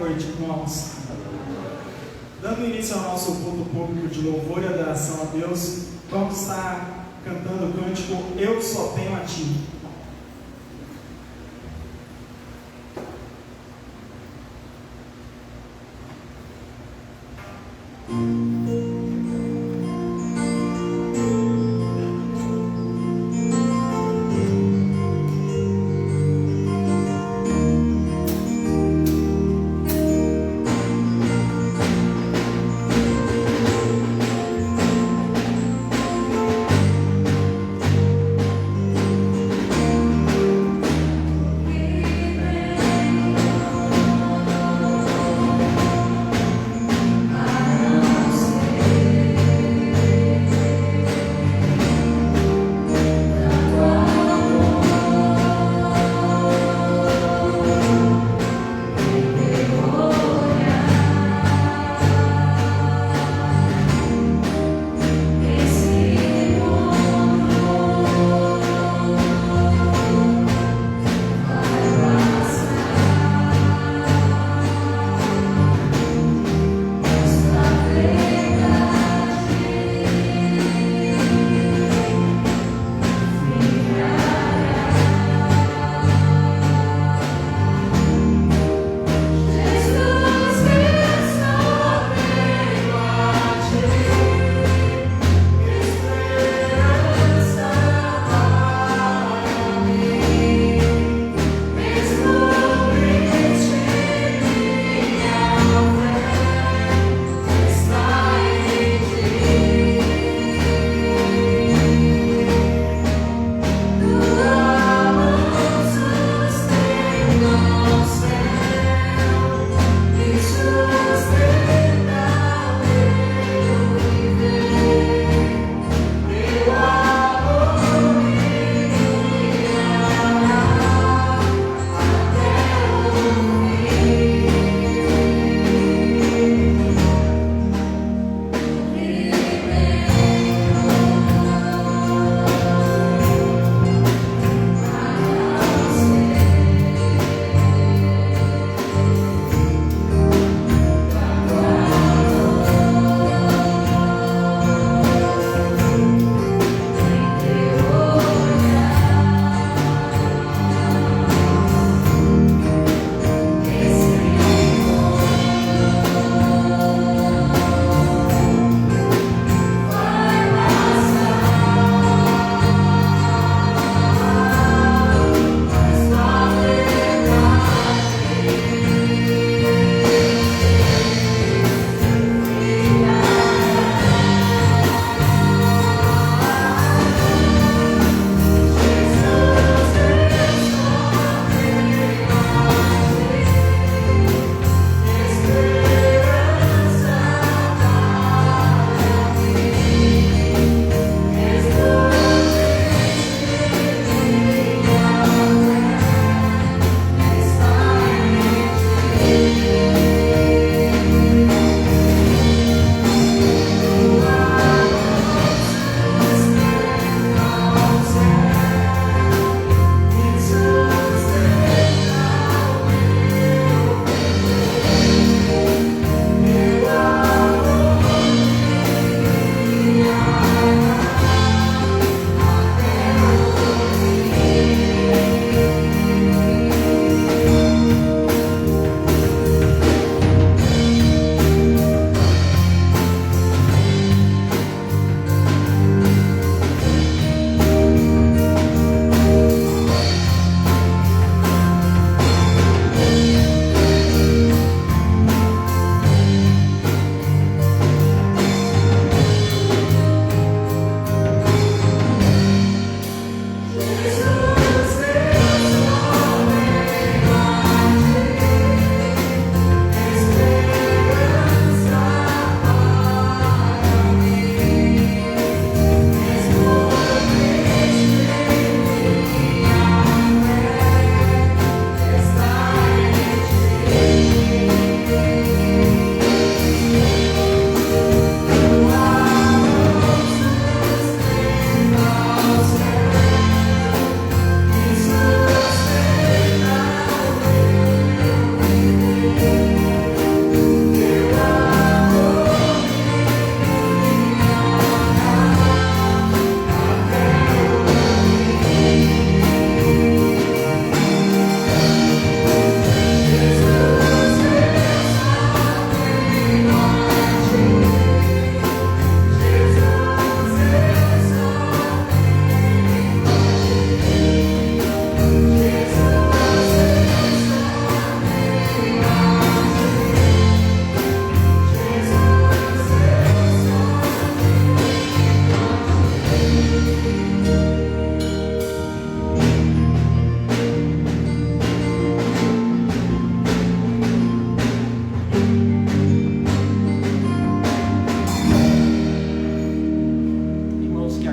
noite, irmãos. Dando início ao nosso culto público de louvor e adoração a Deus, vamos estar cantando o cântico Eu Só Tenho a Ti.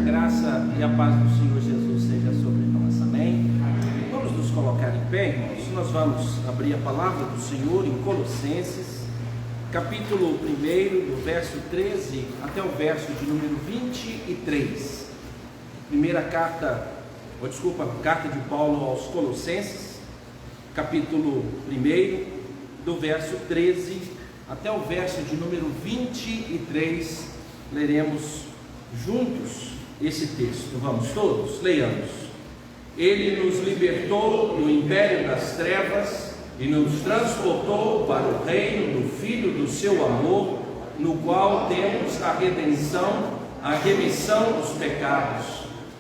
a graça e a paz do Senhor Jesus seja sobre nós, amém? Vamos nos colocar em pé, irmãos. Nós vamos abrir a palavra do Senhor em Colossenses, capítulo 1, do verso 13 até o verso de número 23. Carta de Paulo aos Colossenses, capítulo 1, do verso 13 até o verso de número 23. Leremos juntos esse texto. Vamos todos? Leiamos. Ele nos libertou do império das trevas e nos transportou para o reino do Filho do seu amor, no qual temos a redenção, a remissão dos pecados.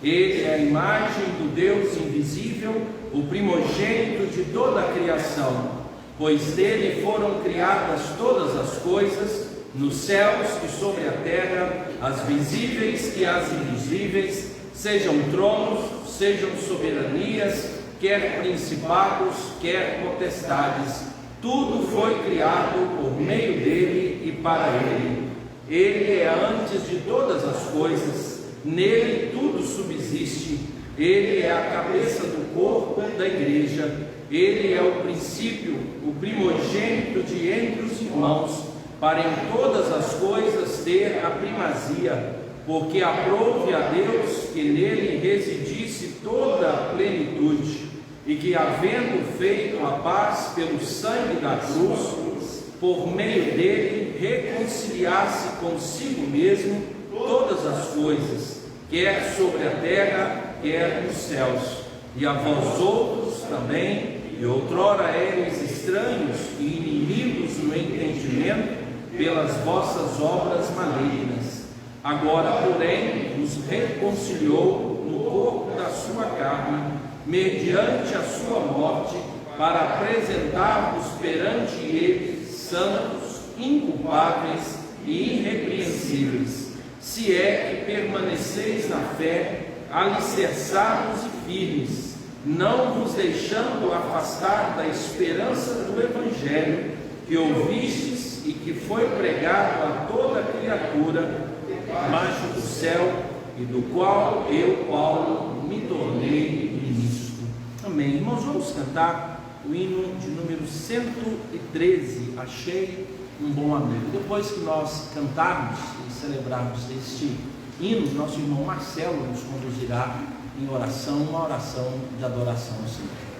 Ele é a imagem do Deus invisível, o primogênito de toda a criação, pois dele foram criadas todas as coisas, nos céus e sobre a terra, as visíveis e as invisíveis, sejam tronos, sejam soberanias, quer principados, quer potestades. Tudo foi criado por meio dele e para ele. Ele é antes de todas as coisas, nele tudo subsiste. Ele é a cabeça do corpo da igreja. Ele é o princípio, o primogênito de entre os irmãos, para em todas as coisas ter a primazia, porque aprouve a Deus que nele residisse toda a plenitude, e que, havendo feito a paz pelo sangue da cruz, por meio dele reconciliasse consigo mesmo todas as coisas, quer sobre a terra, quer nos céus. E a vós outros também, e outrora eres estranhos e inimigos no entendimento, pelas vossas obras malignas. Agora, porém, nos reconciliou no corpo da sua carne, mediante a sua morte, para apresentar-vos perante ele santos, inculpáveis e irrepreensíveis, se é que permaneceis na fé, alicerçados e firmes, não vos deixando afastar da esperança do Evangelho que ouvistes e que foi pregado a toda criatura debaixo do céu, e do qual eu, Paulo, me tornei ministro. Amém. Irmãos, vamos cantar o hino de número 113, Achei um Bom Amigo. Depois que nós cantarmos e celebrarmos este hino, nosso irmão Marcelo nos conduzirá em oração, uma oração de adoração ao Senhor.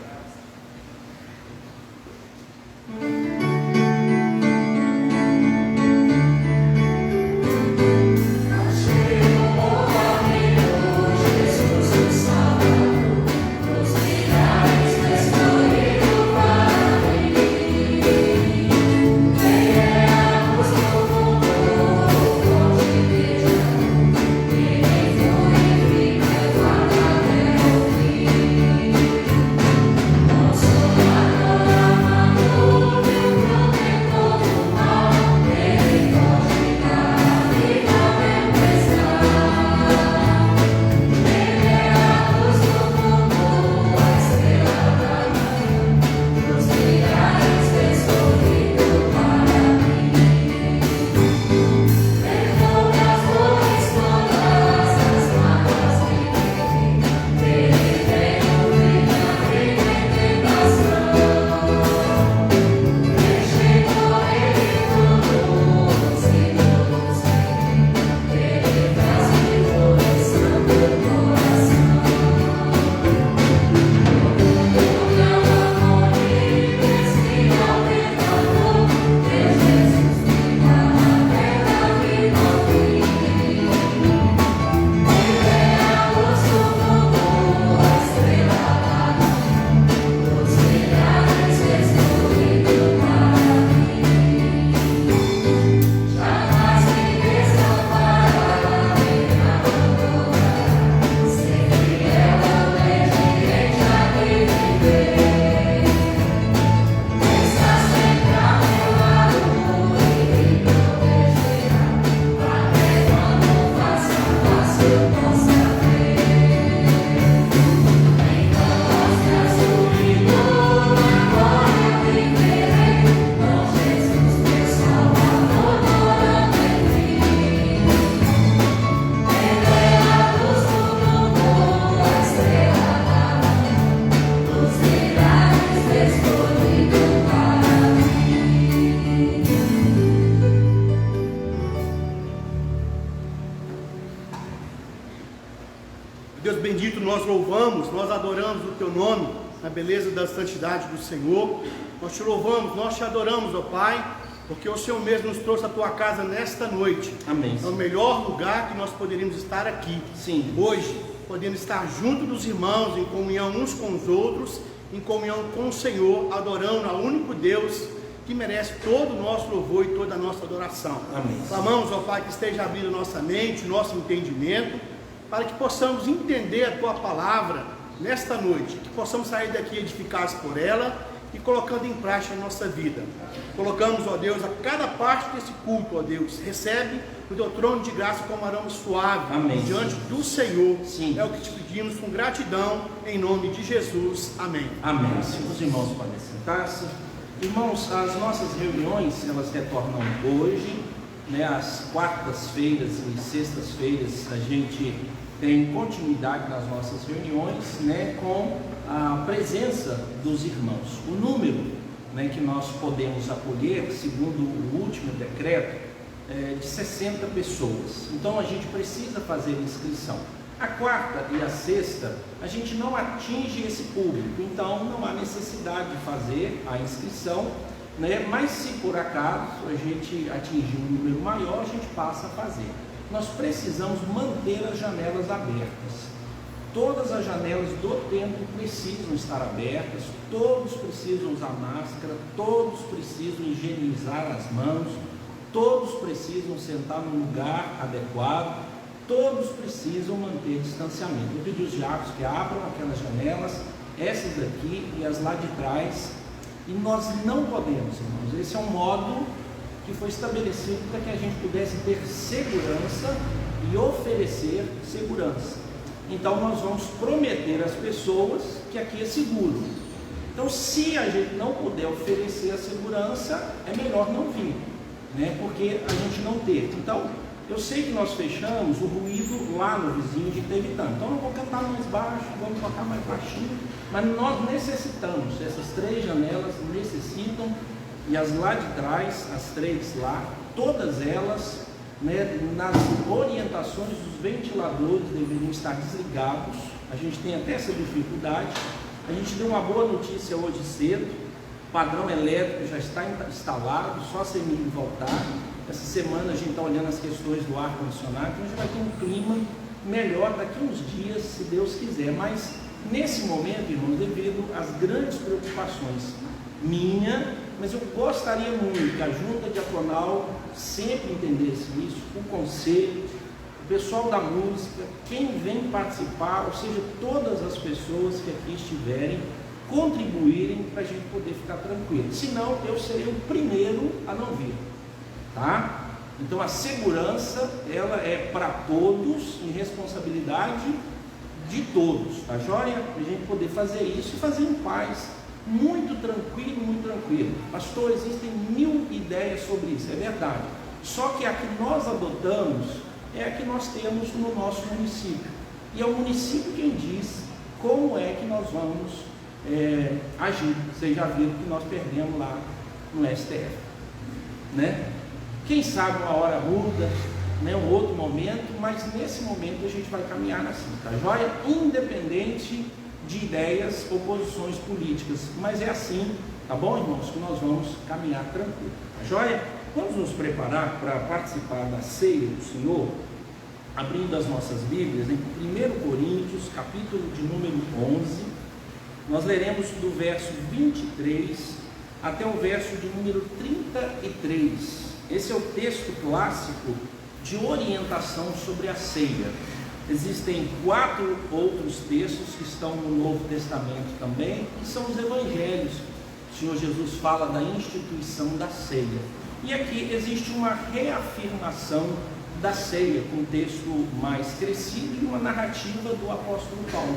Nosso amor Deus bendito, nós louvamos, nós adoramos o Teu nome, na beleza da santidade do Senhor. Nós Te louvamos, nós Te adoramos, ó Pai, porque o Senhor mesmo nos trouxe à Tua casa nesta noite. Amém. É o melhor lugar que nós poderíamos estar aqui. Sim. Hoje, podendo estar junto dos irmãos, em comunhão uns com os outros, em comunhão com o Senhor, adorando ao único Deus que merece todo o nosso louvor e toda a nossa adoração. Amém. Clamamos, ó Pai, que esteja abrindo nossa mente, nosso entendimento, para que possamos entender a Tua palavra nesta noite, que possamos sair daqui edificados por ela e colocando em prática a nossa vida. Colocamos, ó Deus, a cada parte desse culto, ó Deus, recebe o Teu trono de graça como aroma suave. Amém. Diante do Senhor. Sim. É o que Te pedimos com gratidão, em nome de Jesus. Amém. Amém. Se os irmãos podem sentar-se. Irmãos, as nossas reuniões, elas retornam hoje, né? Às quartas-feiras e sextas-feiras a gente tem continuidade nas nossas reuniões, né? Com a presença dos irmãos. O número, né, que nós podemos acolher, segundo o último decreto, é de 60 pessoas. Então a gente precisa fazer inscrição. A quarta e a sexta, a gente não atinge esse público, então não há necessidade de fazer a inscrição, né? Mas se por acaso a gente atingir um número maior, a gente passa a fazer. Nós precisamos manter as janelas abertas. Todas as janelas do templo precisam estar abertas, todos precisam usar máscara, todos precisam higienizar as mãos, todos precisam sentar no lugar adequado, todos precisam manter distanciamento. Eu pedi aos diáconos que abram aquelas janelas, essas daqui e as lá de trás, e nós não podemos, irmãos, esse é um modo que foi estabelecido para que a gente pudesse ter segurança e oferecer segurança. Então nós vamos prometer às pessoas que aqui é seguro. Então, se a gente não puder oferecer a segurança, é melhor não vir, né? Porque a gente não teve. Então, eu sei que nós fechamos o ruído lá no vizinho, a gente está evitando. Então, eu vou cantar mais baixo, vamos tocar mais baixinho, mas nós necessitamos, essas 3 janelas necessitam, e as lá de trás, as 3 lá, todas elas, né, nas orientações dos ventiladores deveriam estar desligados. A gente tem até essa dificuldade. A gente deu uma boa notícia hoje cedo, o padrão elétrico já está instalado, só se ele voltar. Essa semana a gente está olhando as questões do ar-condicionado, então a gente vai ter um clima melhor daqui a uns dias, se Deus quiser. Mas nesse momento, irmãos, devido às grandes preocupações minha, mas eu gostaria muito que a junta diaconal sempre entendesse isso, o conselho, o pessoal da música, quem vem participar, ou seja, todas as pessoas que aqui estiverem, contribuírem para a gente poder ficar tranquilo. Senão eu serei o primeiro a não vir, tá? Então a segurança, ela é para todos, em responsabilidade de todos, tá joia? Para a gente poder fazer isso e fazer em paz, muito tranquilo, muito tranquilo. Pastor, existem 1000 ideias sobre isso, é verdade. Só que a que nós adotamos é a que nós temos no nosso município. E é o município quem diz como é que nós vamos agir. Vocês já viram que nós perdemos lá no STF, né? Quem sabe uma hora muda, né, um outro momento, mas nesse momento a gente vai caminhar assim, tá joia? Independente de ideias ou posições políticas, mas é assim, tá bom, irmãos, que nós vamos caminhar tranquilo, tá joia? Vamos nos preparar para participar da ceia do Senhor, abrindo as nossas Bíblias em 1 Coríntios, capítulo de número 11, nós leremos do verso 23 até o verso de número 33, esse é o texto clássico de orientação sobre a ceia. Existem 4 outros textos que estão no Novo Testamento também, que são os evangelhos. O Senhor Jesus fala da instituição da ceia. E aqui existe uma reafirmação da ceia, com um texto mais crescido e uma narrativa do apóstolo Paulo.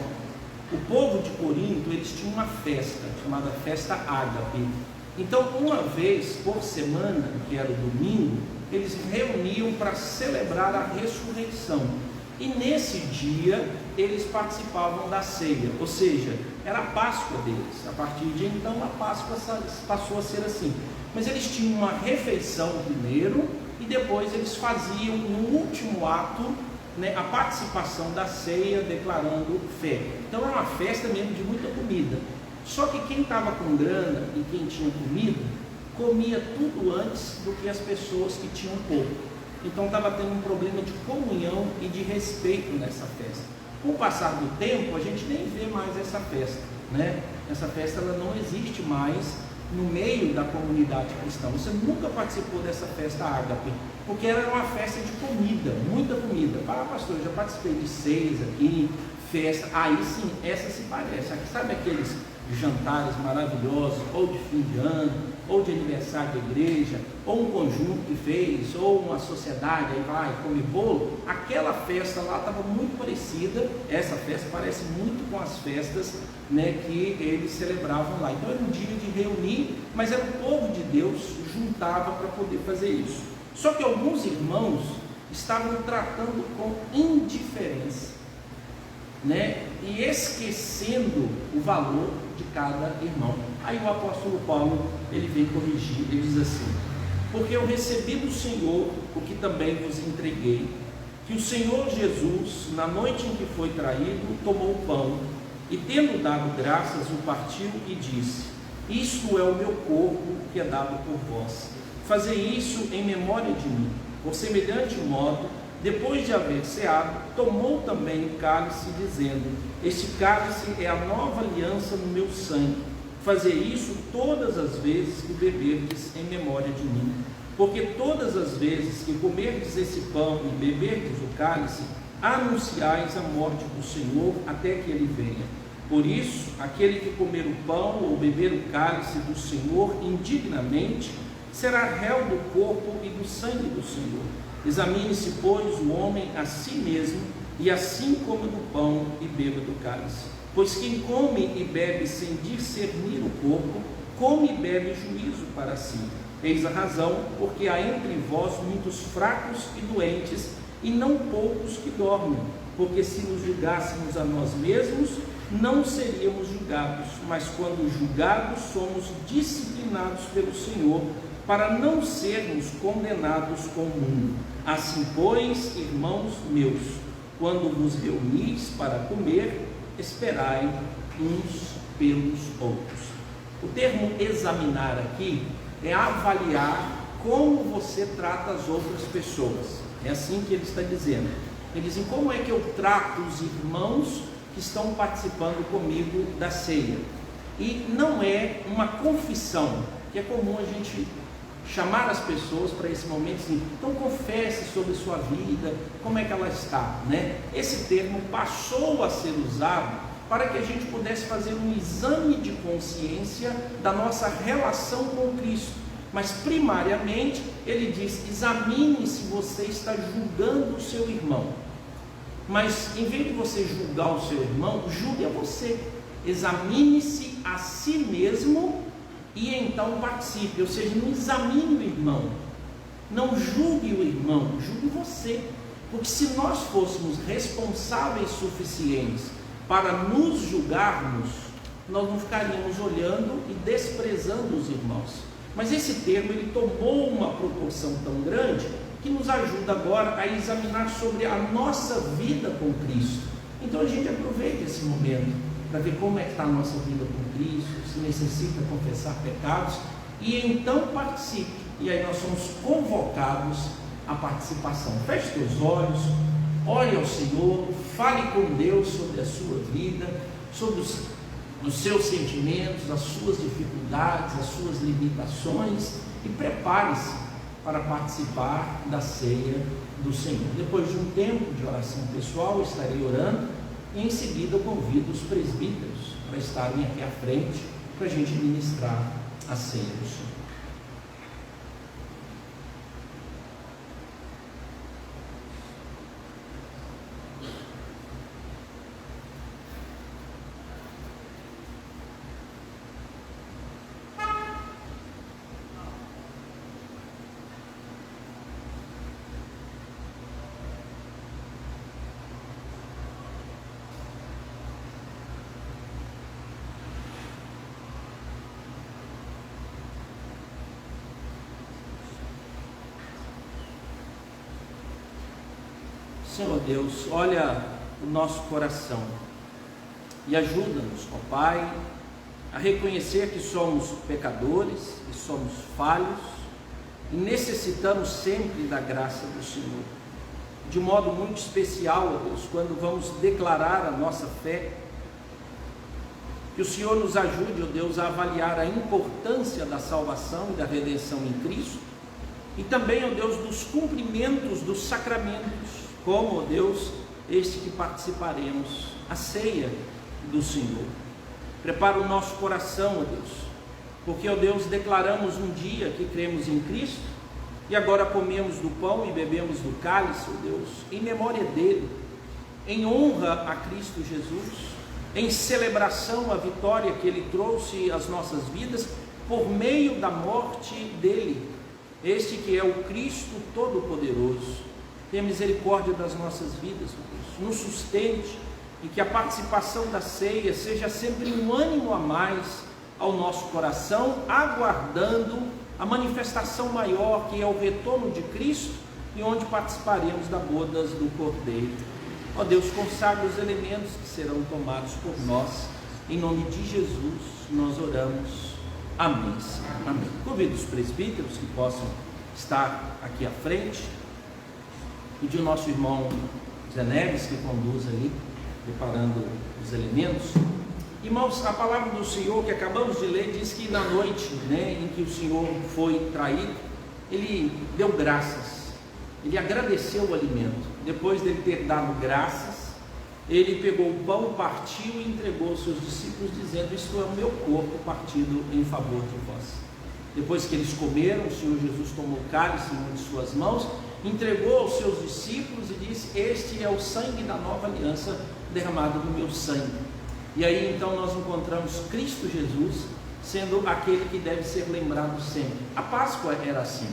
O povo de Corinto, eles tinham uma festa, chamada Festa Ágape. Então, uma vez por semana, que era o domingo, eles se reuniam para celebrar a ressurreição. E nesse dia eles participavam da ceia, ou seja, era a Páscoa deles. A partir de então a Páscoa passou a ser assim. Mas eles tinham uma refeição primeiro e depois eles faziam um último ato né, a participação da ceia declarando fé. Então era uma festa mesmo de muita comida. Só que quem estava com grana e quem tinha comida, comia tudo antes do que as pessoas que tinham pouco. Então estava tendo um problema de comunhão e de respeito nessa festa. Com o passar do tempo, a gente nem vê mais essa festa, né? Essa festa ela não existe mais no meio da comunidade cristã. Você nunca participou dessa festa ágape, porque era uma festa de comida, muita comida. Pastor, eu já participei de ceias aqui, festa, aí sim, essa se parece. Sabe aqueles jantares maravilhosos, ou de fim de ano, ou de aniversário da igreja, ou um conjunto que fez, ou uma sociedade, aí vai comer bolo? Aquela festa lá estava muito parecida, essa festa parece muito com as festas, né, que eles celebravam lá. Então era um dia de reunir, mas era o povo de Deus juntava para poder fazer isso. Só que alguns irmãos estavam tratando com indiferença, né, e esquecendo o valor de cada irmão. Aí o apóstolo Paulo, ele vem corrigir, ele diz assim: porque eu recebi do Senhor o que também vos entreguei, que o Senhor Jesus, na noite em que foi traído, tomou o pão, e tendo dado graças, o partiu e disse: isto é o meu corpo que é dado por vós, fazei isso em memória de mim. Por semelhante modo, depois de haver ceado, tomou também o cálice, dizendo: este cálice é a nova aliança no meu sangue, fazei isso todas as vezes que beberdes em memória de mim. Porque todas as vezes que comerdes esse pão e beberdes o cálice, anunciais a morte do Senhor até que ele venha. Por isso, aquele que comer o pão ou beber o cálice do Senhor indignamente, será réu do corpo e do sangue do Senhor. Examine-se, pois, o homem a si mesmo, e assim coma do pão e beba do cálice. Pois quem come e bebe sem discernir o corpo, come e bebe juízo para si. Eis a razão, porque há entre vós muitos fracos e doentes, e não poucos que dormem. Porque se nos julgássemos a nós mesmos, não seríamos julgados, mas quando julgados, somos disciplinados pelo Senhor, para não sermos condenados com o mundo. Assim, pois, irmãos meus, quando vos reunis para comer, esperai uns pelos outros. O termo examinar aqui é avaliar como você trata as outras pessoas. É assim que ele está dizendo. Ele diz: como é que eu trato os irmãos que estão participando comigo da ceia? E não é uma confissão, que é comum a gente chamar as pessoas para esse momento assim: então confesse sobre sua vida, como é que ela está, né? Esse termo passou a ser usado para que a gente pudesse fazer um exame de consciência da nossa relação com Cristo. Mas primariamente ele diz: examine se você está julgando o seu irmão. Mas em vez de você julgar o seu irmão, julgue a você. Examine-se a si mesmo e então participe. Ou seja, não examine o irmão, não julgue o irmão, julgue você. Porque se nós fôssemos responsáveis suficientes para nos julgarmos, nós não ficaríamos olhando e desprezando os irmãos. Mas esse termo ele tomou uma proporção tão grande que nos ajuda agora a examinar sobre a nossa vida com Cristo. Então a gente aproveita esse momento para ver como é que está a nossa vida com Cristo, se necessita confessar pecados, e então participe. E aí nós somos convocados à participação. Feche teus olhos, ore ao Senhor, fale com Deus sobre a sua vida, sobre os seus sentimentos, as suas dificuldades, as suas limitações, e prepare-se para participar da ceia do Senhor. Depois de um tempo de oração pessoal, eu estarei orando, e em seguida eu convido os presbíteros para estarem aqui à frente para a gente ministrar a ceia do Senhor. Senhor Deus, olha o nosso coração e ajuda-nos, ó Pai, a reconhecer que somos pecadores, que somos falhos e necessitamos sempre da graça do Senhor. De modo muito especial, ó Deus, quando vamos declarar a nossa fé, que o Senhor nos ajude, ó Deus, a avaliar a importância da salvação e da redenção em Cristo, e também, ó Deus, dos cumprimentos dos sacramentos, como, ó Deus, este que participaremos, a ceia do Senhor. Prepara o nosso coração, ó Deus, porque, ó Deus, declaramos um dia que cremos em Cristo, e agora comemos do pão e bebemos do cálice, ó Deus, em memória dele, em honra a Cristo Jesus, em celebração à vitória que ele trouxe às nossas vidas, por meio da morte dele, este que é o Cristo Todo-Poderoso. Tenha misericórdia das nossas vidas, ó Deus, nos sustente, e que a participação da ceia seja sempre um ânimo a mais ao nosso coração, aguardando a manifestação maior, que é o retorno de Cristo, e onde participaremos da bodas do Cordeiro. Ó Deus, consagra os elementos que serão tomados por nós, em nome de Jesus nós oramos, amém. Amém. Convido os presbíteros que possam estar aqui à frente, pedir o nosso irmão Zé Neves que conduz ali, preparando os elementos. Irmãos, a palavra do Senhor que acabamos de ler diz que na noite, em que o Senhor foi traído, ele deu graças, ele agradeceu o alimento. Depois dele ter dado graças, ele pegou o pão, partiu e entregou aos seus discípulos, dizendo: isto é o meu corpo partido em favor de vós. Depois que eles comeram, o Senhor Jesus tomou o cálice em uma de suas mãos, entregou aos seus discípulos e disse: este é o sangue da nova aliança derramado no meu sangue. E aí então nós encontramos Cristo Jesus sendo aquele que deve ser lembrado sempre. A Páscoa era assim.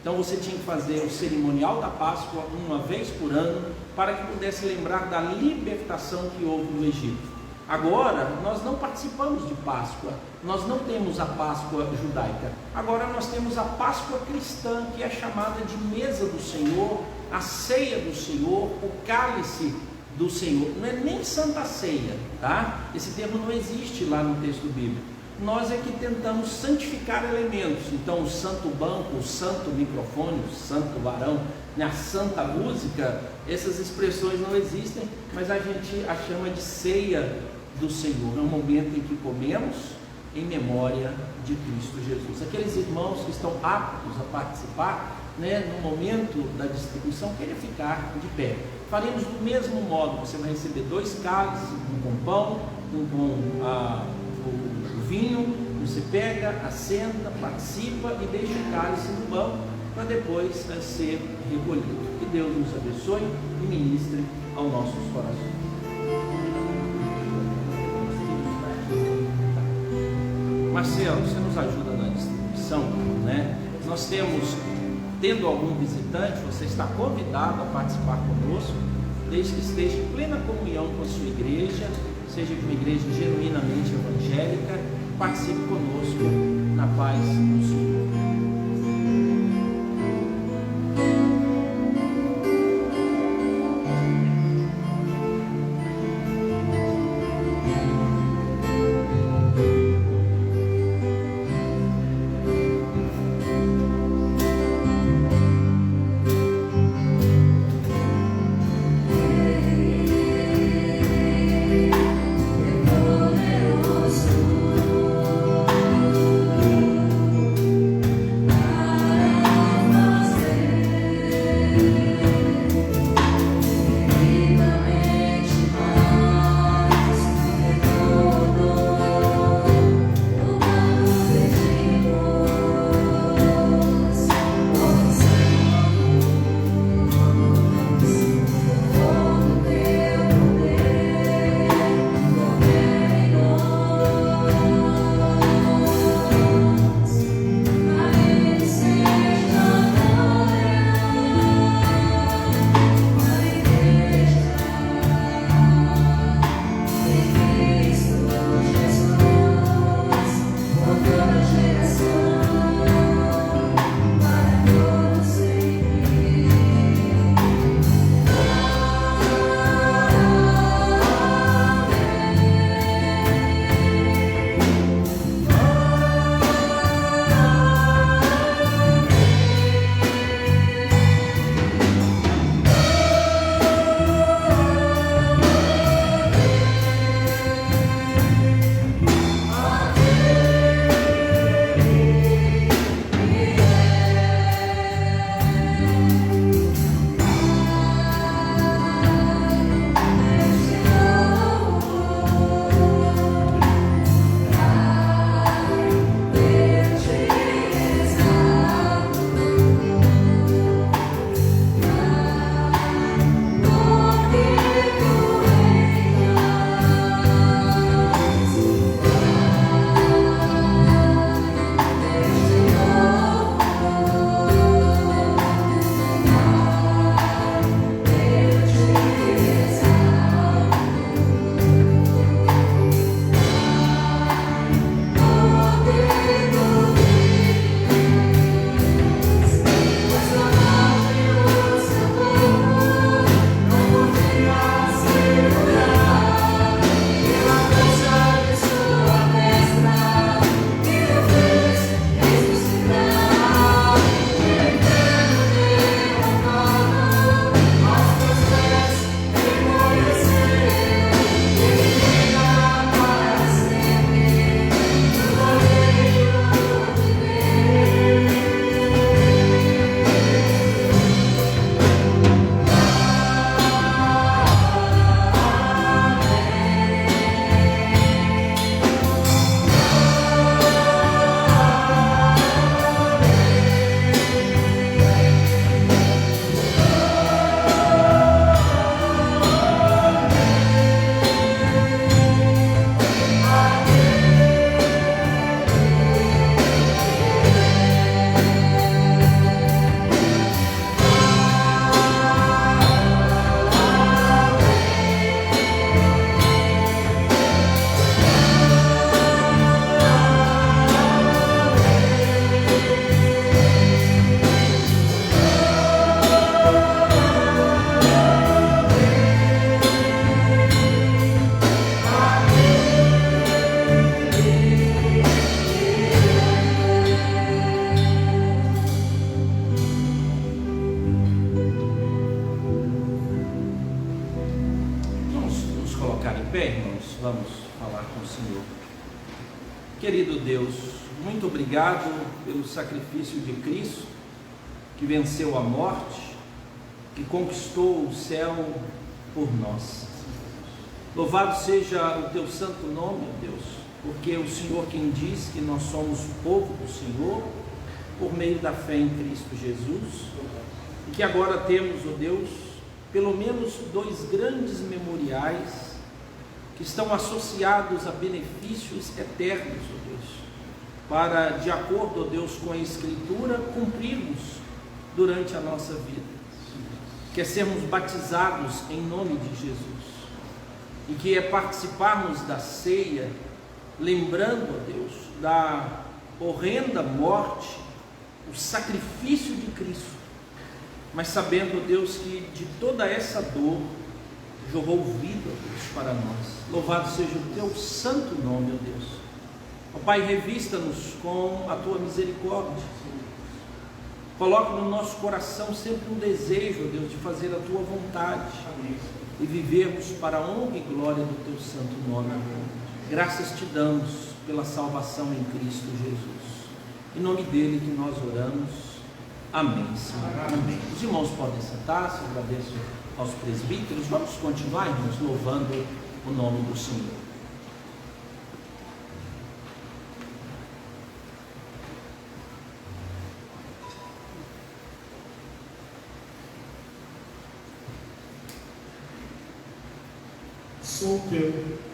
Então você tinha que fazer o cerimonial da Páscoa uma vez por ano, para que pudesse lembrar da libertação que houve no Egito. Agora nós não participamos de Páscoa, nós não temos a Páscoa judaica. Agora nós temos a Páscoa cristã, que é chamada de mesa do Senhor, a ceia do Senhor, o cálice do Senhor. Não é nem Santa Ceia, tá? Esse termo não existe lá no texto bíblico. Nós é que tentamos santificar elementos. Então o santo banco, o santo microfone, o santo varão, a santa música, essas expressões não existem, mas a gente a chama de ceia do Senhor. É um momento em que comemos em memória de Cristo Jesus. Aqueles irmãos que estão aptos a participar, no momento da distribuição, querem ficar de pé. Faremos do mesmo modo. Você vai receber 2 cálices, um com pão, um com o vinho. Você pega, assenta, participa e deixa o cálice no banco para depois ser recolhido. Que Deus nos abençoe e ministre aos nossos corações. Marcelo, você nos ajuda na distribuição, Nós tendo algum visitante, você está convidado a participar conosco, desde que esteja em plena comunhão com a sua igreja, seja de uma igreja genuinamente evangélica. Participe conosco na paz do Senhor. colocar em pé, irmãos, vamos falar com o Senhor. Querido Deus, muito obrigado pelo sacrifício de Cristo, que venceu a morte, que conquistou o céu por nós. Louvado seja o teu santo nome, Deus, porque é o Senhor quem diz que nós somos o povo do Senhor, por meio da fé em Cristo Jesus, e que agora temos, ó Deus, pelo menos 2 grandes memoriais que estão associados a benefícios eternos, ó Deus, para, de acordo, ó Deus, com a Escritura, cumprirmos durante a nossa vida, que é sermos batizados em nome de Jesus, e que é participarmos da ceia, lembrando, ó Deus, da horrenda morte, o sacrifício de Cristo, mas sabendo, ó Deus, que de toda essa dor jorrou vida, ó Deus, para nós. Louvado seja o teu santo nome, ó Deus. Ó Pai, revista-nos com a tua misericórdia. Coloque no nosso coração sempre um desejo, ó Deus, de fazer a tua vontade e vivermos para a honra e glória do teu santo nome. Graças te damos pela salvação em Cristo Jesus. Em nome dele que nós oramos. Amém, Senhor. Amém. Os irmãos podem sentar-se. Agradeço aos presbíteros. Vamos continuar, irmãos, louvando o nome do Senhor. Sou teu.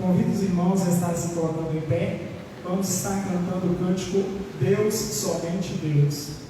Convido os irmãos a estarem se colocando em pé. Vamos estar cantando o cântico Deus, somente Deus.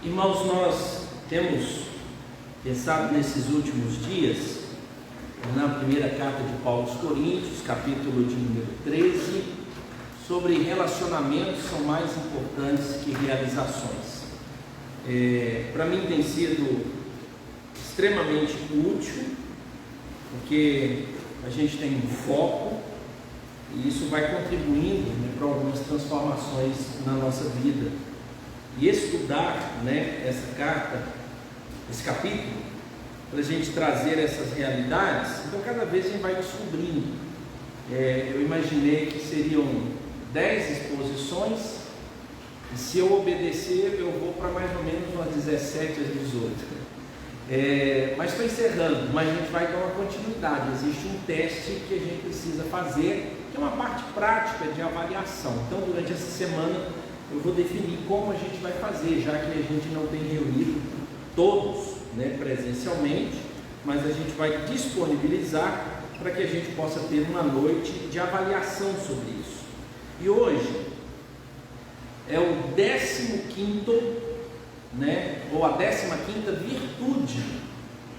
Irmãos, nós temos pensado nesses últimos dias na primeira carta de Paulo aos Coríntios, capítulo de número 13, sobre relacionamentos são mais importantes que realizações. Para mim tem sido extremamente útil, porque a gente tem um foco e isso vai contribuindo, para algumas transformações na nossa vida. E estudar, essa carta, esse capítulo, para a gente trazer essas realidades, então cada vez a gente vai descobrindo. Eu imaginei que seriam 10 exposições, e se eu obedecer, eu vou para mais ou menos umas 17 às 18. Mas estou encerrando, mas a gente vai dar uma continuidade. Existe um teste que a gente precisa fazer, que é uma parte prática de avaliação. Então, durante essa semana, eu vou definir como a gente vai fazer, já que a gente não tem reunido todos, né, presencialmente, mas a gente vai disponibilizar para que a gente possa ter uma noite de avaliação sobre isso. E hoje é o 15º, né, ou a 15ª virtude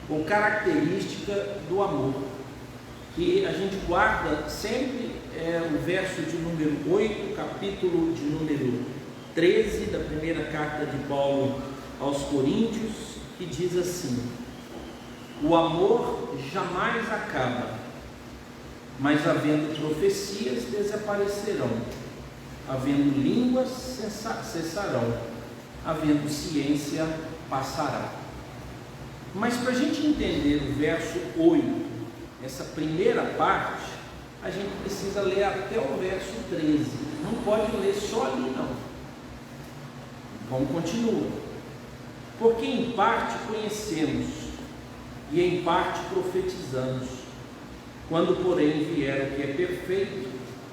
ou característica do amor, que a gente guarda sempre, o verso de número 8, capítulo de número 13 da primeira carta de Paulo aos Coríntios, que diz assim: o amor jamais acaba, mas havendo profecias desaparecerão, havendo línguas cessarão, havendo ciência passará. Mas para a gente entender o verso 8, essa primeira parte, a gente precisa ler até o verso 13, não pode ler só ali não. Vamos continuar. Porque em parte conhecemos e em parte profetizamos, quando porém vier o que é perfeito,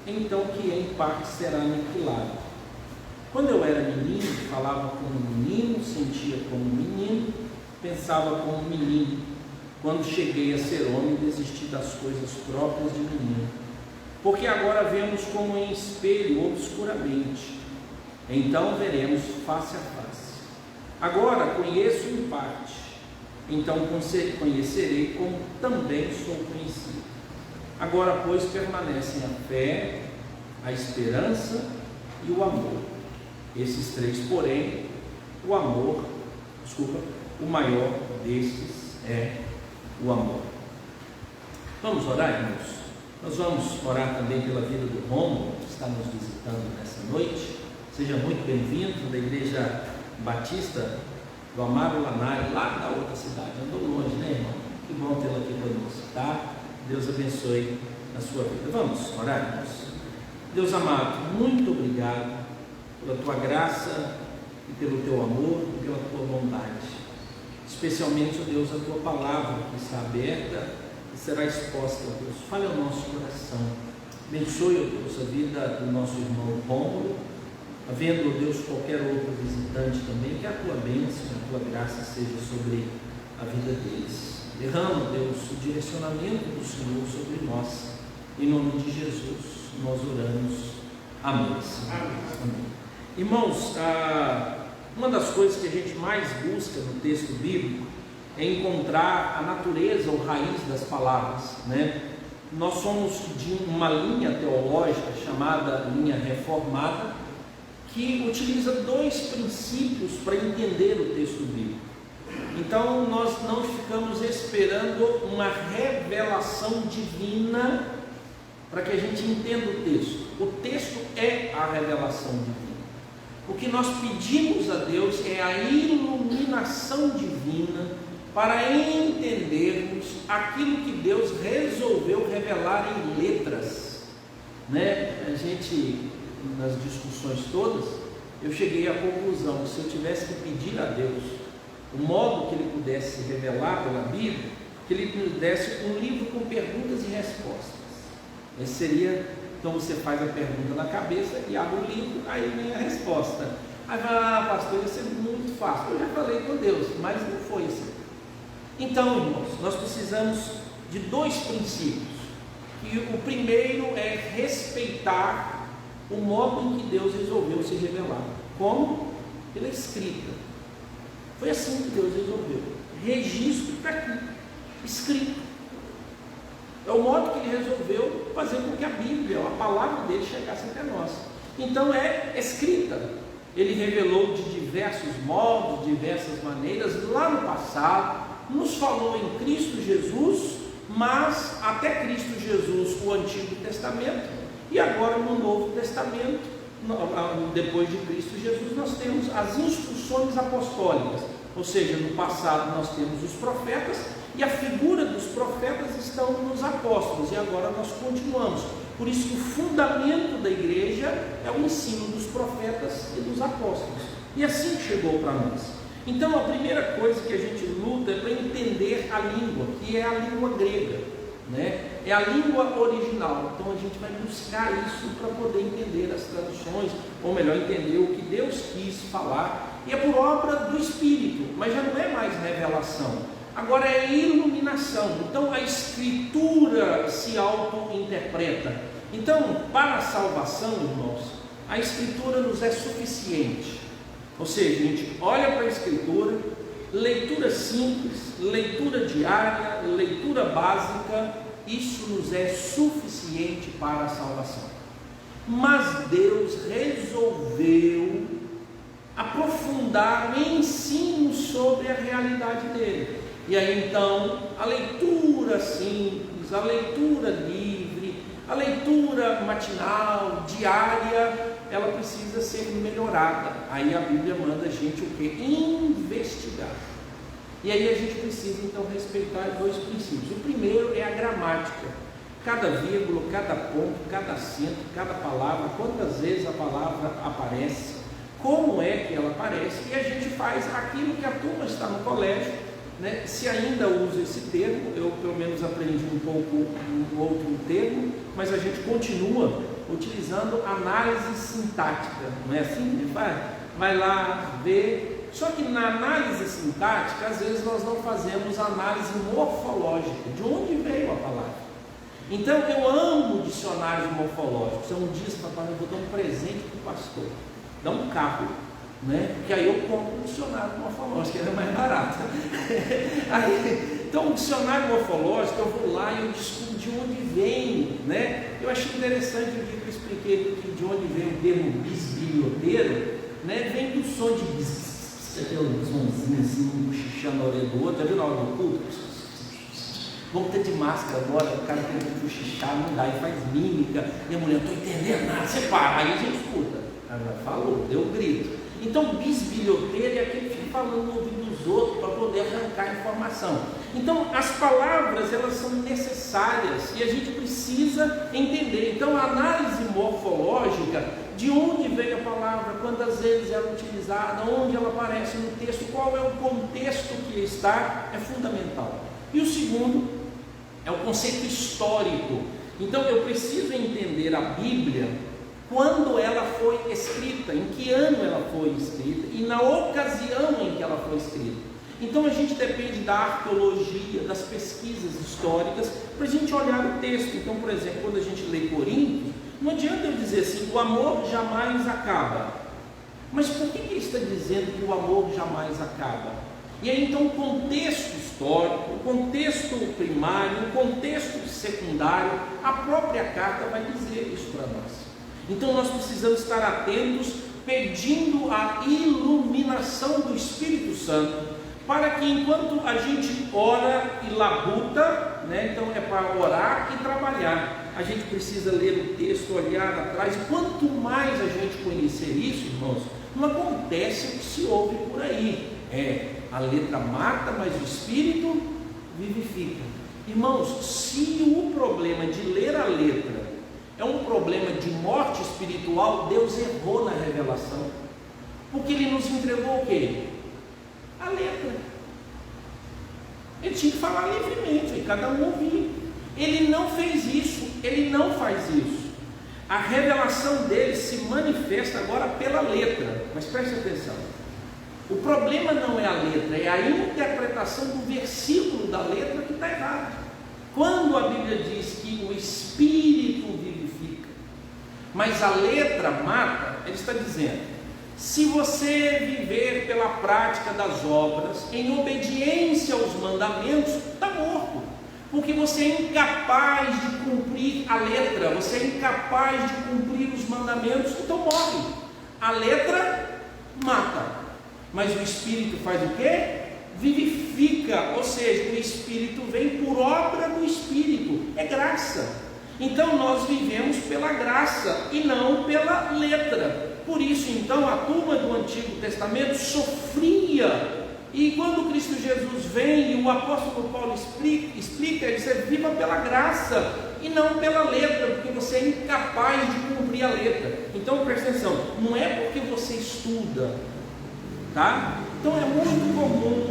então que em parte será aniquilado. Quando eu era menino, falava como menino, sentia como menino, pensava como menino. Quando cheguei a ser homem, desisti das coisas próprias de menino. Porque agora vemos como em espelho, obscuramente. Então veremos face a face. Agora conheço em parte, então conhecerei como também sou conhecido. Agora, pois, permanecem a fé, a esperança e o amor. Esses três, porém, o maior destes é o amor. Vamos orar, irmãos? Nós vamos orar também pela vida do Rômulo, que está nos visitando nessa noite. Seja muito bem-vindo da Igreja Batista do Amaro Lanai, lá da outra cidade. Andou longe, né, irmão? Que bom tê-lo aqui conosco, tá? Deus abençoe a sua vida. Vamos orar, irmãos? Deus amado, muito obrigado pela tua graça e pelo teu amor e pela tua bondade. Especialmente, ó Deus, a tua palavra que está aberta e será exposta, ó Deus. Fale ao nosso coração. Abençoe, ó Deus, a vida do nosso irmão Rômulo. Havendo, ó Deus, qualquer outro visitante também, que a tua bênção, a tua graça seja sobre a vida deles. Derrama, Deus, o direcionamento do Senhor sobre nós. Em nome de Jesus, nós oramos. Amém. Amém. Irmãos, uma das coisas que a gente mais busca no texto bíblico é encontrar a natureza ou raiz das palavras, né? Nós somos de uma linha teológica chamada linha reformada, que utiliza dois princípios para entender o texto bíblico. Então nós não ficamos esperando uma revelação divina para que a gente entenda o texto. O texto é a revelação divina. O que nós pedimos a Deus é a iluminação divina para entendermos aquilo que Deus resolveu revelar em letras, né? A gente, nas discussões todas, eu cheguei à conclusão que se eu tivesse que pedir a Deus o modo que Ele pudesse revelar pela Bíblia, que Ele nos desse um livro com perguntas e respostas. Esse seria, então você faz a pergunta na cabeça e abre o livro, aí vem a resposta. Aí vai, pastor, isso é muito fácil. Eu já falei com Deus, mas não foi assim. Então, irmãos, nós precisamos de dois princípios. E o primeiro é respeitar o modo em que Deus resolveu se revelar. Como? Pela escrita. Foi assim que Deus resolveu. Registro está aqui, escrito. É o modo que Ele resolveu fazer com que a Bíblia, a palavra dele, chegasse até nós. Então é escrita. Ele revelou de diversos modos, diversas maneiras, lá no passado, nos falou em Cristo Jesus, mas até Cristo Jesus, o Antigo Testamento, e agora no Novo Testamento, depois de Cristo Jesus, nós temos as instruções apostólicas, ou seja, no passado nós temos os profetas, e a figura dos profetas estão nos apóstolos, e agora nós continuamos. Por isso que o fundamento da igreja é o ensino dos profetas e dos apóstolos, e assim chegou para nós. Então a primeira coisa que a gente luta é para entender a língua, que é a língua grega, né? É a língua original. Então a gente vai buscar isso para poder entender as traduções, ou melhor, entender o que Deus quis falar. E é por obra do Espírito, mas já não é mais revelação, agora é iluminação. Então a Escritura se auto-interpreta. Então, para a salvação, irmãos, a Escritura nos é suficiente. Ou seja, a gente olha para a Escritura, leitura simples, leitura diária, leitura básica, isso nos é suficiente para a salvação. Mas Deus resolveu aprofundar o ensino sobre a realidade dele. E aí então, a leitura simples, a leitura livre, a leitura matinal, diária, ela precisa ser melhorada. Aí a Bíblia manda a gente o quê? Investigar. E aí a gente precisa então respeitar dois princípios. O primeiro é a gramática. Cada vírgula, cada ponto, cada acento, cada palavra, quantas vezes a palavra aparece, como é que ela aparece, e a gente faz aquilo que a turma está no colégio, né? Se ainda usa esse termo, eu pelo menos aprendi um pouco um outro termo, mas a gente continua utilizando análise sintática, não é assim que faz? Vai lá ver. Só que na análise sintática, às vezes nós não fazemos análise morfológica, de onde veio a palavra. Então eu amo dicionários morfológicos. Um dia, papai, eu vou dar um presente para o pastor, dá um carro, né? Que aí eu compro um dicionário morfológico, que é mais barato. Então o dicionário morfológico, eu vou lá e eu descubro de onde vem, né? Eu achei interessante o dia que eu expliquei que de onde vem o termo bisbilhoteiro, né? Vem do som de bis. Você tem um somzinho assim, um cochichando na orelha do outro, já viu na hora do culto? Vamos ter de máscara agora, o cara tem que cochichar, não dá, e faz mímica, e a mulher, não estou entendendo nada, você para, aí a gente escuta. Ela falou, deu um grito. Então, bisbilhoteiro é aquele que fica falando no ouvido dos outros para poder arrancar informação. Então, as palavras, elas são necessárias e a gente precisa entender. Então, a análise morfológica, de onde veio a palavra, quantas vezes ela é utilizada, onde ela aparece no texto, qual é o contexto que está, é fundamental. E o segundo é o conceito histórico. Então, eu preciso entender a Bíblia quando ela foi escrita, em que ano ela foi escrita e na ocasião em que ela foi escrita. Então a gente depende da arqueologia, das pesquisas históricas, para a gente olhar o texto. Então, por exemplo, quando a gente lê Coríntios, não adianta eu dizer assim, o amor jamais acaba. Mas por que ele está dizendo que o amor jamais acaba? E aí então o contexto histórico, o contexto primário, o contexto secundário, a própria carta vai dizer isso para nós. Então nós precisamos estar atentos, pedindo a iluminação do Espírito Santo, para que enquanto a gente ora e labuta, né, então é para orar e trabalhar, a gente precisa ler o texto, olhar atrás. Quanto mais a gente conhecer isso, irmãos, não acontece o que se ouve por aí, a letra mata, mas o Espírito vivifica. Irmãos, se o problema de ler a letra é um problema de morte espiritual, Deus errou na revelação, porque Ele nos entregou o quê? A letra. Ele tinha que falar livremente, e cada um ouvia. Ele não fez isso, Ele não faz isso. A revelação dele se manifesta agora pela letra, mas preste atenção, o problema não é a letra, é a interpretação do versículo da letra que está errada. Quando a Bíblia diz que o Espírito vivifica, mas a letra mata, ele está dizendo, se você viver pela prática das obras, em obediência aos mandamentos, está morto, porque você é incapaz de cumprir a letra, você é incapaz de cumprir os mandamentos, então morre. A letra mata, mas o Espírito faz o quê? Vivifica, ou seja, o Espírito vem por obra do Espírito, é graça. Então nós vivemos pela graça e não pela letra. Por isso então a turma do Antigo Testamento sofria, e quando Cristo Jesus vem e o apóstolo Paulo explica, ele diz, viva pela graça e não pela letra, porque você é incapaz de cumprir a letra. Então presta atenção, não é porque você estuda, tá? Então é muito comum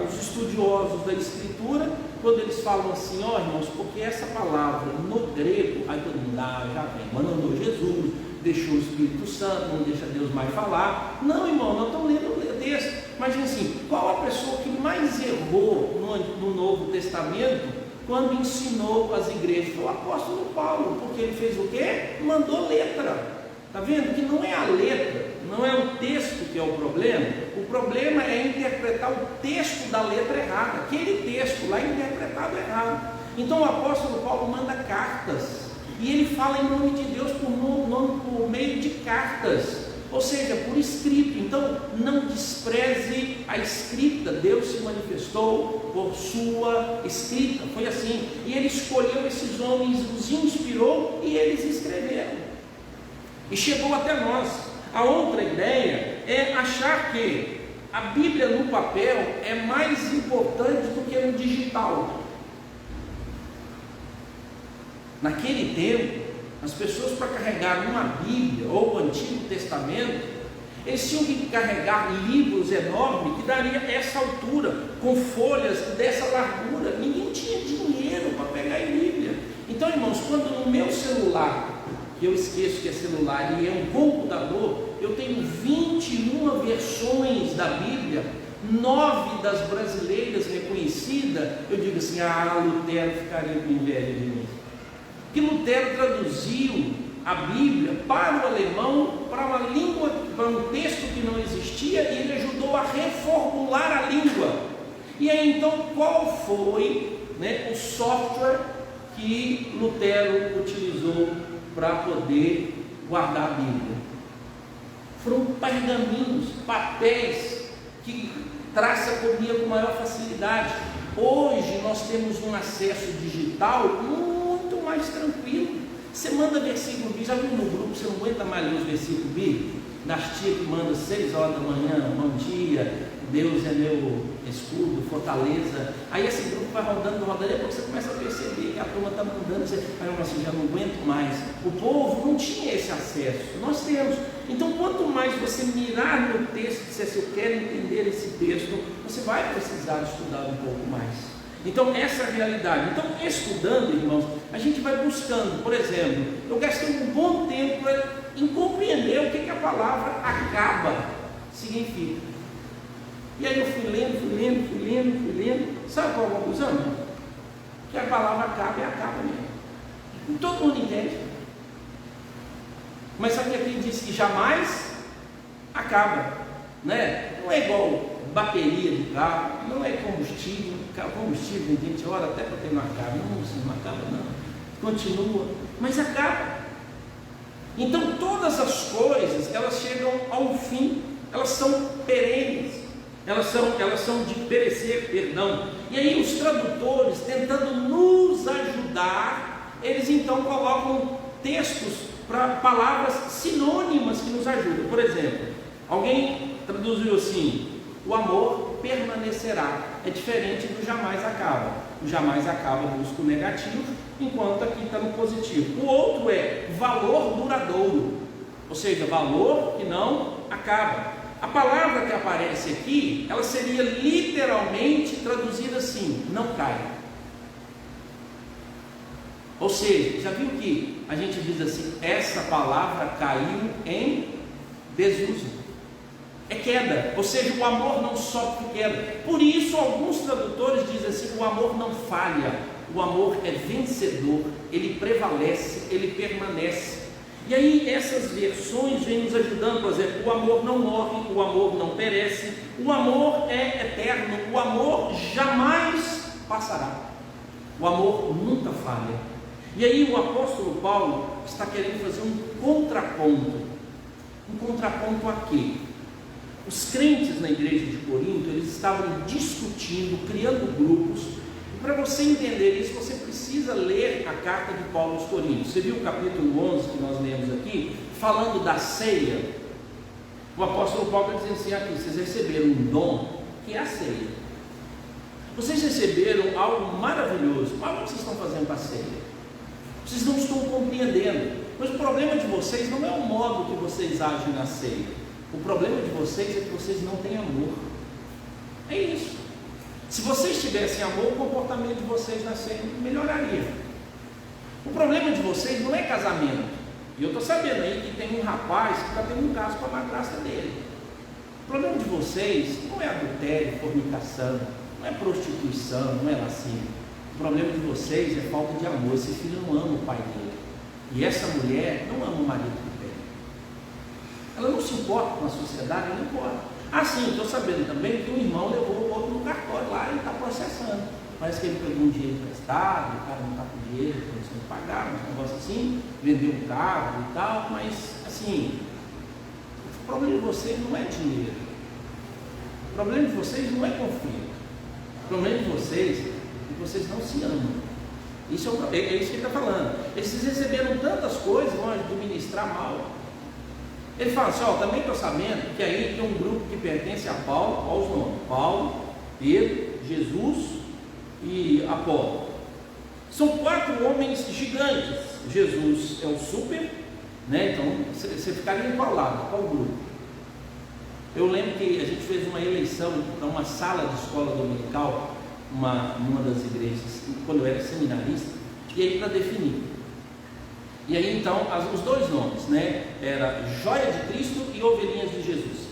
os estudiosos da Escritura, quando eles falam assim, ó irmãos, porque essa palavra no grego, aí todo mundo, já vem, mandou Jesus, deixou o Espírito Santo, não deixa Deus mais falar. Não, irmão, nós estamos lendo o texto. Imagina assim, qual a pessoa que mais errou no Novo Testamento quando ensinou as igrejas? Foi o apóstolo Paulo, porque ele fez o quê? Mandou letra. Está vendo que não é a letra, não é o texto que é o problema é interpretar o texto da letra errada, aquele texto lá interpretado errado. Então o apóstolo Paulo manda cartas, e ele fala em nome de Deus por meio de cartas, ou seja, por escrito. Então não despreze a escrita, Deus se manifestou por sua escrita, foi assim, e ele escolheu esses homens, os inspirou e eles escreveram. E chegou até nós. A outra ideia é achar que a Bíblia no papel é mais importante do que no digital. Naquele tempo, as pessoas, para carregar uma Bíblia ou o Antigo Testamento, eles tinham que carregar livros enormes que daria essa altura, com folhas dessa largura. Ninguém tinha dinheiro para pegar em Bíblia. Então, irmãos, quando no meu celular, que eu esqueço que é celular e é um computador, eu tenho 21 versões da Bíblia, 9 das brasileiras reconhecidas, eu digo assim, Lutero ficaria com inveja de mim. Que Lutero traduziu a Bíblia para o alemão, para uma língua, para um texto que não existia, e ele ajudou a reformular a língua. E aí então, qual foi, o software que Lutero utilizou para poder guardar a Bíblia? Foram pergaminhos, papéis que traça comia com maior facilidade. Hoje nós temos um acesso digital muito mais tranquilo. Você manda versículo bíblico, já viu no grupo, você não aguenta mais ler os versículos bíblicos? Das tias que mandam 6 horas da manhã, bom dia, Deus é meu escudo, fortaleza. Aí esse grupo vai rodando, e depois você começa a perceber que a turma está mandando, você fala assim, já não aguento mais. O povo não tinha esse acesso, nós temos. Então, quanto mais você mirar no texto, se eu quero entender esse texto, você vai precisar estudar um pouco mais. Então, essa é a realidade. Então, estudando, irmãos, a gente vai buscando. Por exemplo, eu gastei um bom tempo em compreender o que a palavra acaba significa. E aí eu fui lendo. Sabe qual é a conclusão? Que a palavra acaba é acaba mesmo. E todo mundo entende. Mas sabe que aqui diz que jamais acaba, né? Não é igual bateria de carro, não é combustível, a gente ora até para ter não acaba, não acaba não, continua, mas acaba. Então todas as coisas, elas chegam ao fim, elas são perenes, elas são de perecer, perdão. E aí os tradutores, tentando nos ajudar, eles então colocam textos para palavras sinônimas que nos ajudam. Por exemplo, alguém traduziu assim: o amor permanecerá. É diferente do jamais acaba. O jamais acaba busca o negativo, enquanto aqui está no positivo. O outro é valor duradouro, ou seja, valor que não acaba. A palavra que aparece aqui, ela seria literalmente traduzida assim: não cai. Ou seja, já viu que a gente diz assim, essa palavra caiu em desuso, é queda, ou seja, o amor não sofre queda. Por isso alguns tradutores dizem assim, o amor não falha, o amor é vencedor, ele prevalece, ele permanece. E aí essas versões vêm nos ajudando. Por exemplo, o amor não morre, o amor não perece, o amor é eterno, o amor jamais passará, o amor nunca falha. E aí o apóstolo Paulo está querendo fazer um contraponto a quê? Os crentes na igreja de Corinto, eles estavam discutindo, criando grupos, e para você entender isso, você precisa ler a carta de Paulo aos Coríntios. Você viu o capítulo 11 que nós lemos aqui, falando da ceia? O apóstolo Paulo está dizendo assim, aqui, vocês receberam um dom, que é a ceia. Vocês receberam algo maravilhoso, mas o que vocês estão fazendo para a ceia? Vocês não estão compreendendo, mas o problema de vocês não é o modo que vocês agem na ceia. O problema de vocês é que vocês não têm amor. É isso. Se vocês tivessem amor, o comportamento de vocês na cena melhoraria. O problema de vocês não é casamento. E eu estou sabendo aí que tem um rapaz que está tendo um caso com a madrasta dele. O problema de vocês não é adultério, fornicação, não é prostituição, não é lacinha. O problema de vocês é falta de amor. Esse filho não ama o pai dele. E essa mulher não ama o marido que tem. Ela não se importa com a sociedade, não importa. Ah, sim, estou sabendo também que o irmão levou o outro no cartório lá e está processando. Parece que ele pegou um dinheiro emprestado, o cara não está com dinheiro, começou a pagar, um negócio assim, vendeu um carro e tal, mas assim, o problema de vocês não é dinheiro. O problema de vocês não é conflito. O problema de vocês é que vocês não se amam. Isso é isso que ele está falando. Eles receberam tantas coisas, vão administrar mal. Ele fala assim, também estou sabendo que aí tem um grupo que pertence a Paulo, aos nomes, Paulo, Pedro, Jesus e Apolo. São 4 homens gigantes. Jesus é o super, né? Então você ficaria em qual lado, qual grupo? Eu lembro que a gente fez uma eleição para uma sala de escola dominical, numa das igrejas, quando eu era seminarista, e aí para definir. E aí então, os 2 nomes, né? Era Joia de Cristo e Ovelhinhas de Jesus.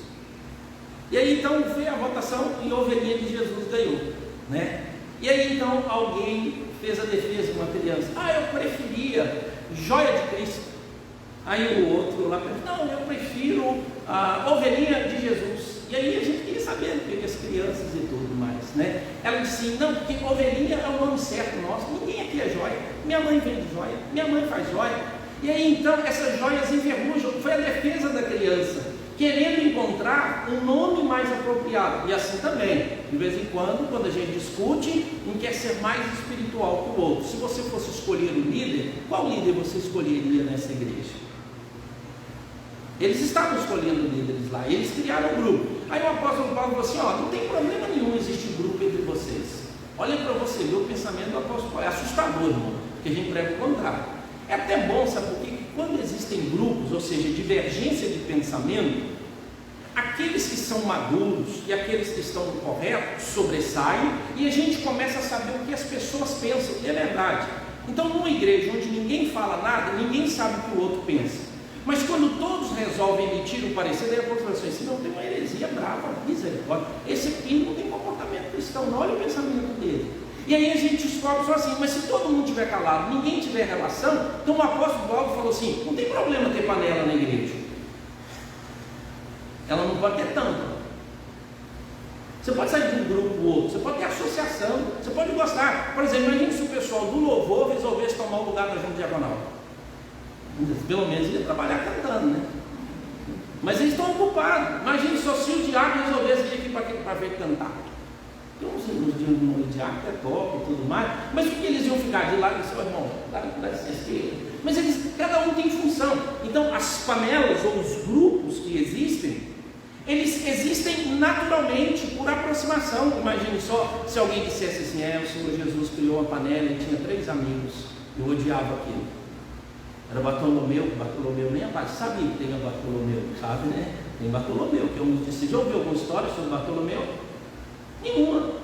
E aí então veio a votação e Ovelhinha de Jesus ganhou, né? E aí então alguém fez a defesa, uma criança, eu preferia Joia de Cristo. Aí o outro lá perguntou, não, eu prefiro a Ovelhinha de Jesus. E aí a gente queria saber do que as crianças e tudo mais, né? Ela disse, não, porque ovelhinha é o nome certo nosso, ninguém aqui é joia, minha mãe vende joia, minha mãe faz joia. E aí então essas joias enferrujam, foi a defesa da criança, querendo encontrar um nome mais apropriado. E assim também, de vez em quando a gente discute, um quer ser mais espiritual que o outro. Se você fosse escolher o líder, qual líder você escolheria nessa igreja? Eles estavam escolhendo líderes lá, eles criaram um grupo. Aí o apóstolo Paulo falou assim, não tem problema nenhum existir grupo entre vocês. Olha para você ver o pensamento do apóstolo Paulo, é assustador, irmão, porque a gente prega o contrário. É até bom, sabe por quê? Quando existem grupos, ou seja, divergência de pensamento, aqueles que são maduros e aqueles que estão corretos sobressaem e a gente começa a saber o que as pessoas pensam, é verdade. Então numa igreja onde ninguém fala nada, ninguém sabe o que o outro pensa. Mas quando todos resolvem emitir um parecer, daí a pouco fala assim, não, tem uma heresia brava, misericórdia, esse aqui não tem comportamento cristão, não, olha o pensamento dele. E aí a gente descobre só assim, mas se todo mundo estiver calado, ninguém tiver relação, então o apóstolo Paulo falou assim, não tem problema ter panela na igreja, ela não pode ter tampa. Você pode sair de um grupo ou outro, você pode ter associação, você pode gostar. Por exemplo, imagine se o pessoal do louvor resolvesse tomar o lugar da junta diagonal. Pelo menos ele ia trabalhar cantando, né? Mas eles estão ocupados. Imagine só se o diabo resolvesse vir aqui para ver cantar. Tem uns de diabo que é top e tudo mais, mas por que eles iam ficar de lá e dizer, irmão, dá licença aqui? Mas cada um tem função. Então as panelas ou os grupos que existem, eles existem naturalmente por aproximação. Imagine só se alguém dissesse assim, o Senhor Jesus criou uma panela e tinha 3 amigos, eu odiava aquilo. Era Bartolomeu nem abate, sabia que tem a Bartolomeu, sabe, né? Tem Bartolomeu, que eu disse, já ouviu alguma história sobre Bartolomeu? Nenhuma.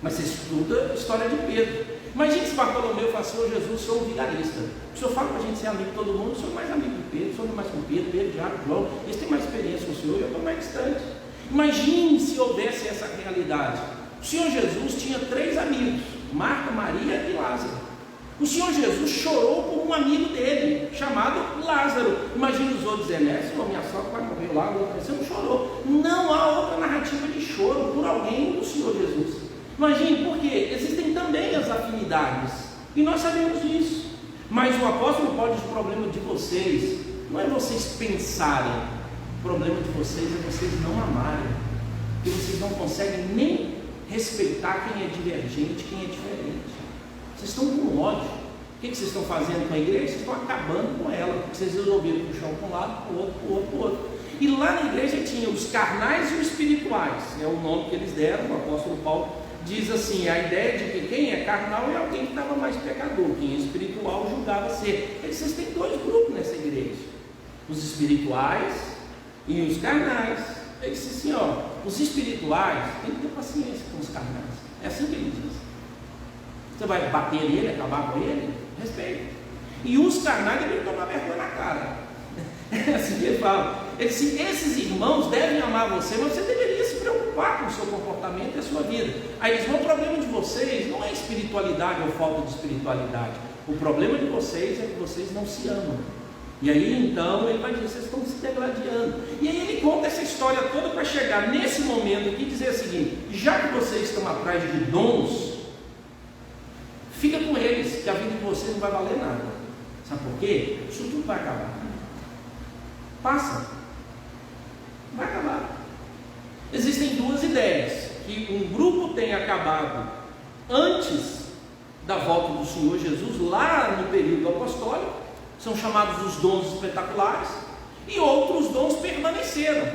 Mas você estuda a história de Pedro. Imagina se Bartolomeu fala assim, Jesus, sou um vigarista. O senhor fala para a gente ser amigo de todo mundo, sou mais amigo de Pedro, sou mais com Pedro, Tiago, João, eles têm mais experiência com o senhor e eu estou mais distante. Imagine se houvesse essa realidade. O Senhor Jesus tinha 3 amigos, Marta, Maria e Lázaro. O Senhor Jesus chorou por um amigo dele, chamado Lázaro. Imagina os outros dizendo, minha sogra morreu lá, você não chorou. Não há outra narrativa de choro por alguém do Senhor Jesus. Imagine, porque existem também as afinidades, e nós sabemos disso. Mas o apóstolo Paulo diz, o problema de vocês não é vocês pensarem, o problema de vocês é vocês não amarem, porque vocês não conseguem nem respeitar quem é divergente, quem é diferente. Vocês estão com ódio. O que vocês estão fazendo com a igreja? Vocês estão acabando com ela, porque vocês resolveram puxar um para um lado, para o outro, para o outro, para o outro. E lá na igreja tinha os carnais e os espirituais, é o nome que eles deram. O apóstolo Paulo diz assim, a ideia de que quem é carnal é alguém que estava mais pecador, quem é espiritual julgava ser. Vocês têm 2 grupos nessa igreja, os espirituais E os carnais, ele disse assim, ó, os espirituais tem que ter paciência com os carnais. É assim que ele diz. Você vai bater nele, acabar com ele? Respeita. E os carnais devem tomar vergonha na cara. É assim que ele fala. Ele disse, esses irmãos devem amar você, mas você deveria se preocupar com o seu comportamento e a sua vida. Aí eles vão, o problema de vocês não é espiritualidade ou falta de espiritualidade. O problema de vocês é que vocês não se amam. E aí então ele vai dizer, vocês estão se degladiando. E aí ele conta essa história toda para chegar nesse momento aqui e dizer o seguinte: já que vocês estão atrás de dons, fica com eles, que a vida de vocês não vai valer nada. Sabe por quê? Isso tudo vai acabar. Passa. Vai acabar. Existem duas ideias: que um grupo tem acabado antes da volta do Senhor Jesus, lá no período apostólico, são chamados os dons espetaculares, e outros dons permaneceram.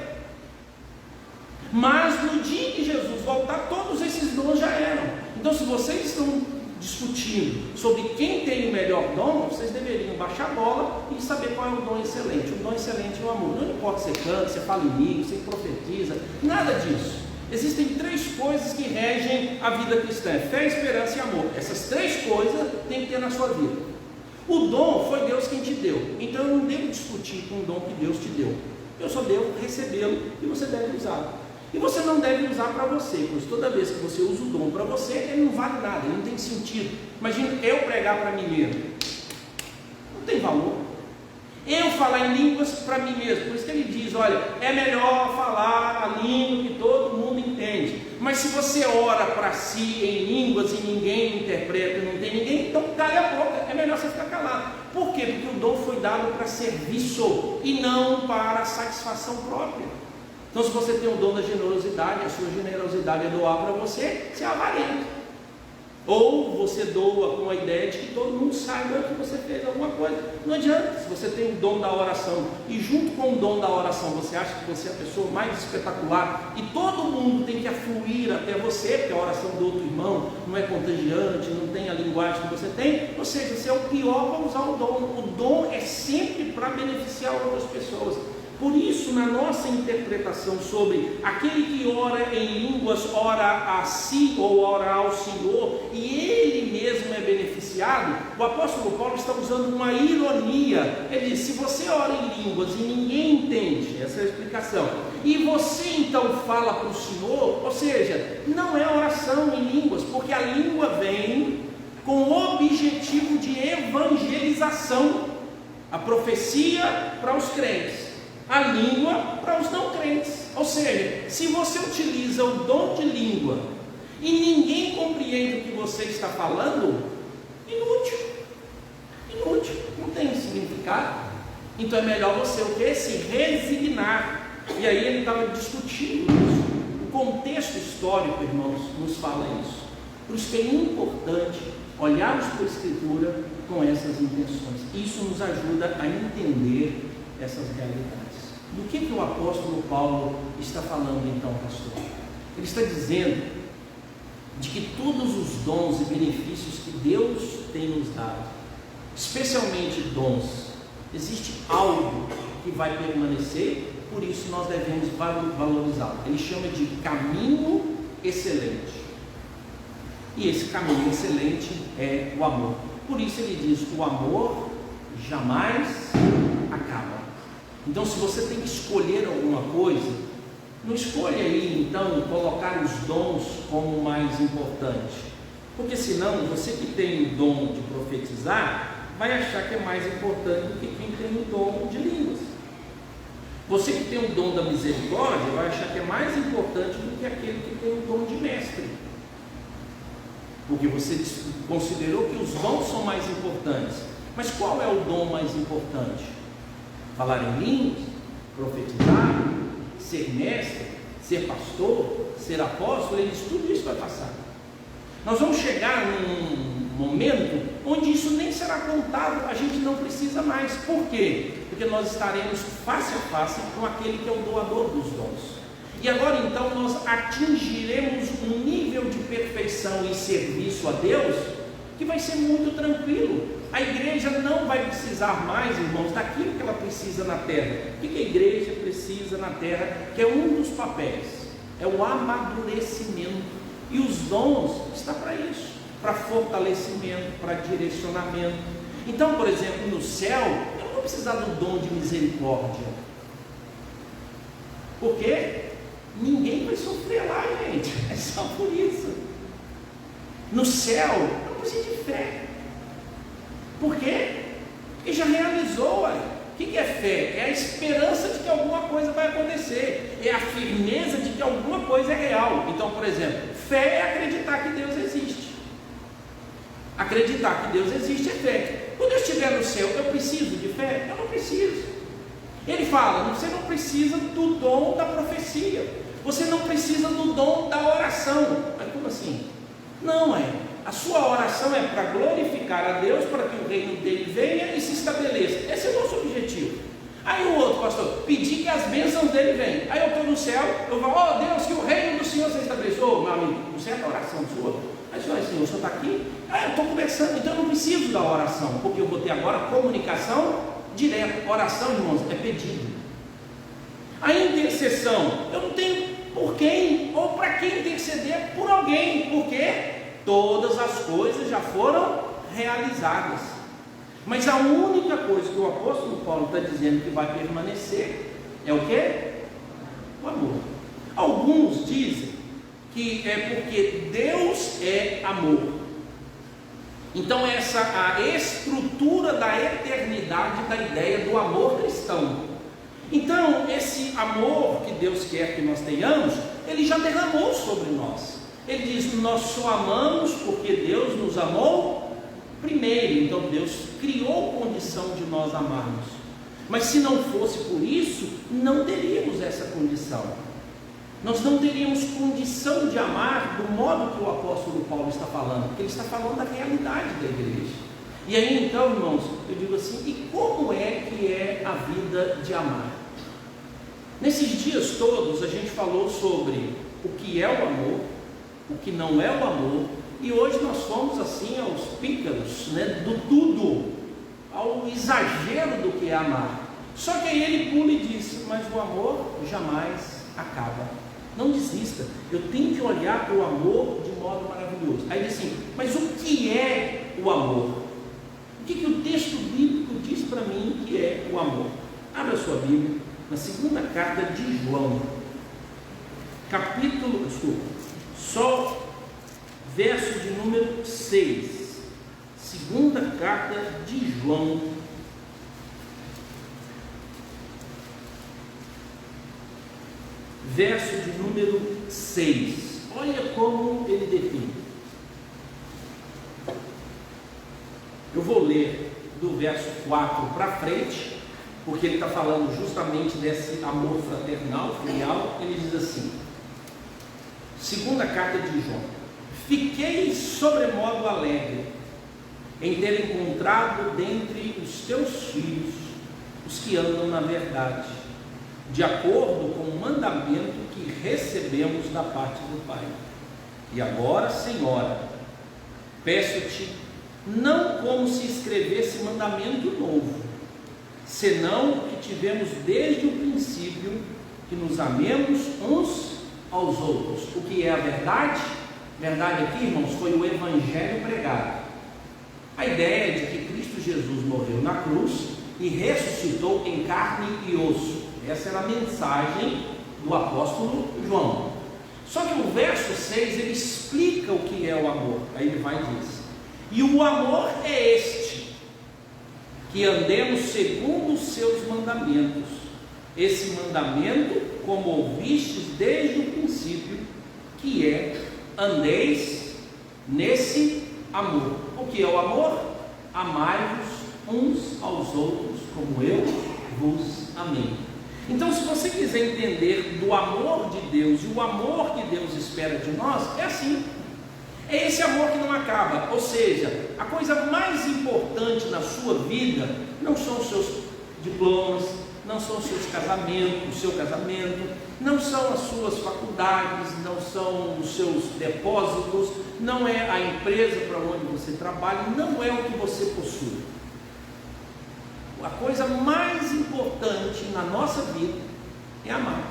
Mas no dia que Jesus voltar, todos esses dons já eram. Então, se vocês estão discutindo sobre quem tem o melhor dom, vocês deveriam baixar a bola e saber qual é o dom excelente. O dom excelente é o amor. Não importa se você canta, se fala em língua, se profetiza, nada disso. Existem três coisas que regem a vida cristã: fé, esperança e amor. Essas três coisas tem que ter na sua vida. O dom foi Deus quem te deu, então eu não devo discutir com o dom que Deus te deu. Eu só devo recebê-lo e você deve usá-lo. E você não deve usar para você, pois toda vez que você usa o dom para você, ele não vale nada, ele não tem sentido. Imagina eu pregar para mim mesmo, não tem valor. Eu falar em línguas para mim mesmo, por isso que ele diz, olha, é melhor falar a língua que todo mundo entende. Mas se você ora para si em línguas e ninguém interpreta, não tem ninguém, então cala a boca, é melhor você ficar calado. Por quê? Porque o dom foi dado para serviço e não para satisfação própria. Então, se você tem o dom da generosidade, a sua generosidade é doar para você, você é avarento. Ou você doa com a ideia de que todo mundo saiba que você fez alguma coisa. Não adianta. Se você tem o dom da oração e junto com o dom da oração você acha que você é a pessoa mais espetacular e todo mundo tem que afluir até você, porque a oração do outro irmão não é contagiante, não tem a linguagem que você tem, ou seja, você é o pior para usar o dom. O dom é sempre para beneficiar outras pessoas. Por isso, na nossa interpretação sobre aquele que ora em línguas, ora a si ou ora ao Senhor, e ele mesmo é beneficiado, o apóstolo Paulo está usando uma ironia. Ele diz, se você ora em línguas e ninguém entende, essa é a explicação, e você então fala para o Senhor, ou seja, não é oração em línguas, porque a língua vem com o objetivo de evangelização, a profecia para os crentes, a língua para os não crentes. Ou seja, se você utiliza o dom de língua e ninguém compreende o que você está falando, inútil, não tem significado. Então é melhor você o que? Se resignar. E aí ele estava discutindo isso. O contexto histórico, irmãos, nos fala isso. Por isso que é importante olharmos para a Escritura com essas intenções. Isso nos ajuda a entender essas realidades. Do que o apóstolo Paulo está falando então, pastor? Ele está dizendo de que todos os dons e benefícios que Deus tem nos dado, especialmente dons, existe algo que vai permanecer, por isso nós devemos valorizá-lo. Ele chama de caminho excelente. E esse caminho excelente é o amor. Por isso ele diz, o amor jamais acaba. Então, se você tem que escolher alguma coisa, não escolha aí então colocar os dons como mais importante, porque senão você que tem o dom de profetizar vai achar que é mais importante do que quem tem o dom de línguas. Você que tem o dom da misericórdia vai achar que é mais importante do que aquele que tem o dom de mestre, porque você considerou que os dons são mais importantes. Mas qual é o dom mais importante? Falar em línguas, profetizar, ser mestre, ser pastor, ser apóstolo, tudo isso vai passar. Nós vamos chegar num momento onde isso nem será contado, a gente não precisa mais. Por quê? Porque nós estaremos face a face com aquele que é o doador dos dons. E agora então nós atingiremos um nível de perfeição e serviço a Deus que vai ser muito tranquilo. A igreja não vai precisar mais, irmãos, daquilo que ela precisa na terra. O que a igreja precisa na terra? Que é um dos papéis, é o amadurecimento. E os dons estão para isso, para fortalecimento, para direcionamento. Então, por exemplo, no céu, eu não vou precisar do dom de misericórdia, porque ninguém vai sofrer lá, gente. É só por isso. No céu, eu não preciso de fé. Por quê? Porque já realizou. Olha. O que é fé? É a esperança de que alguma coisa vai acontecer. É a firmeza de que alguma coisa é real. Então, por exemplo, fé é acreditar que Deus existe. Acreditar que Deus existe é fé. Quando eu estiver no céu, eu preciso de fé? Eu não preciso. Ele fala, você não precisa do dom da profecia. Você não precisa do dom da oração. Mas como assim? Não é. A sua oração é para glorificar a Deus, para que o reino dele venha e se estabeleça. Esse é o nosso objetivo. Aí o outro, pastor, pedir que as bênçãos dele venham. Aí eu estou no céu, eu falo, oh Deus, que o reino do Senhor se estabeleça. Ô meu amigo, não sei a oração sua. Aí Senhor, o Senhor está aqui? Ah, eu estou conversando, então eu não preciso da oração, porque eu vou ter agora comunicação direta. Oração, irmãos, é pedido. A intercessão, eu não tenho por quem ou para quem interceder por alguém, porque todas as coisas já foram realizadas. Mas a única coisa que o apóstolo Paulo está dizendo que vai permanecer é o quê? O amor. Alguns dizem que é porque Deus é amor. Então essa a estrutura da eternidade da ideia do amor cristão. Então esse amor que Deus quer que nós tenhamos, Ele já derramou sobre nós. Ele diz, nós só amamos porque Deus nos amou primeiro. Então Deus criou condição de nós amarmos. Mas se não fosse por isso, não teríamos essa condição. Nós não teríamos condição de amar do modo que o apóstolo Paulo está falando, porque ele está falando da realidade da igreja. E aí então, irmãos, eu digo assim, e como é que é a vida de amar? Nesses dias todos a gente falou sobre o que é o amor, o que não é o amor, e hoje nós fomos assim aos pícaros, né, do tudo, ao exagero do que é amar. Só que aí ele pula e diz, mas o amor jamais acaba. Não desista, eu tenho que olhar para o amor de modo maravilhoso. Aí diz assim, mas o que é o amor? O que o texto bíblico diz para mim que é o amor? Abra a sua Bíblia, na segunda carta de João, só verso de número 6, segunda carta de João, verso de número 6, olha como ele define. Eu vou ler do verso 4 para frente, porque ele está falando justamente desse amor fraternal, filial. Ele diz assim, segunda carta de João, fiquei sobremodo alegre em ter encontrado dentre os teus filhos os que andam na verdade, de acordo com o mandamento que recebemos da parte do Pai. E agora, Senhora, peço-te, não como se escrevesse mandamento novo, senão o que tivemos desde o princípio, que nos amemos uns aos outros. O que é a verdade? Verdade aqui, irmãos, foi o evangelho pregado. A ideia de que Cristo Jesus morreu na cruz e ressuscitou em carne e osso. Essa era a mensagem do apóstolo João. Só que o verso 6 ele explica o que é o amor. Aí ele vai e diz, e o amor é este, que andemos segundo os seus mandamentos. Esse mandamento, como ouvistes desde o princípio, que é, andeis nesse amor. O que é o amor? Amai-vos uns aos outros, como eu vos amei. Então, se você quiser entender do amor de Deus e o amor que Deus espera de nós, é assim. É esse amor que não acaba. Ou seja, a coisa mais importante na sua vida não são os seus diplomas, não são os seus casamentos, o seu casamento, não são as suas faculdades, não são os seus depósitos, não é a empresa para onde você trabalha, não é o que você possui. A coisa mais importante na nossa vida é amar,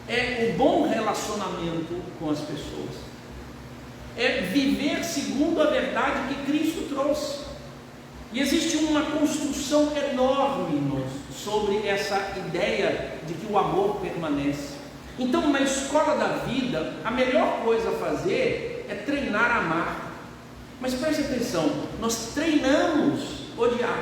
é o bom relacionamento com as pessoas, é viver segundo a verdade que Cristo trouxe. E existe uma construção enorme sobre essa ideia de que o amor permanece. Então, na escola da vida, a melhor coisa a fazer é treinar a amar. Mas preste atenção, nós treinamos odiar.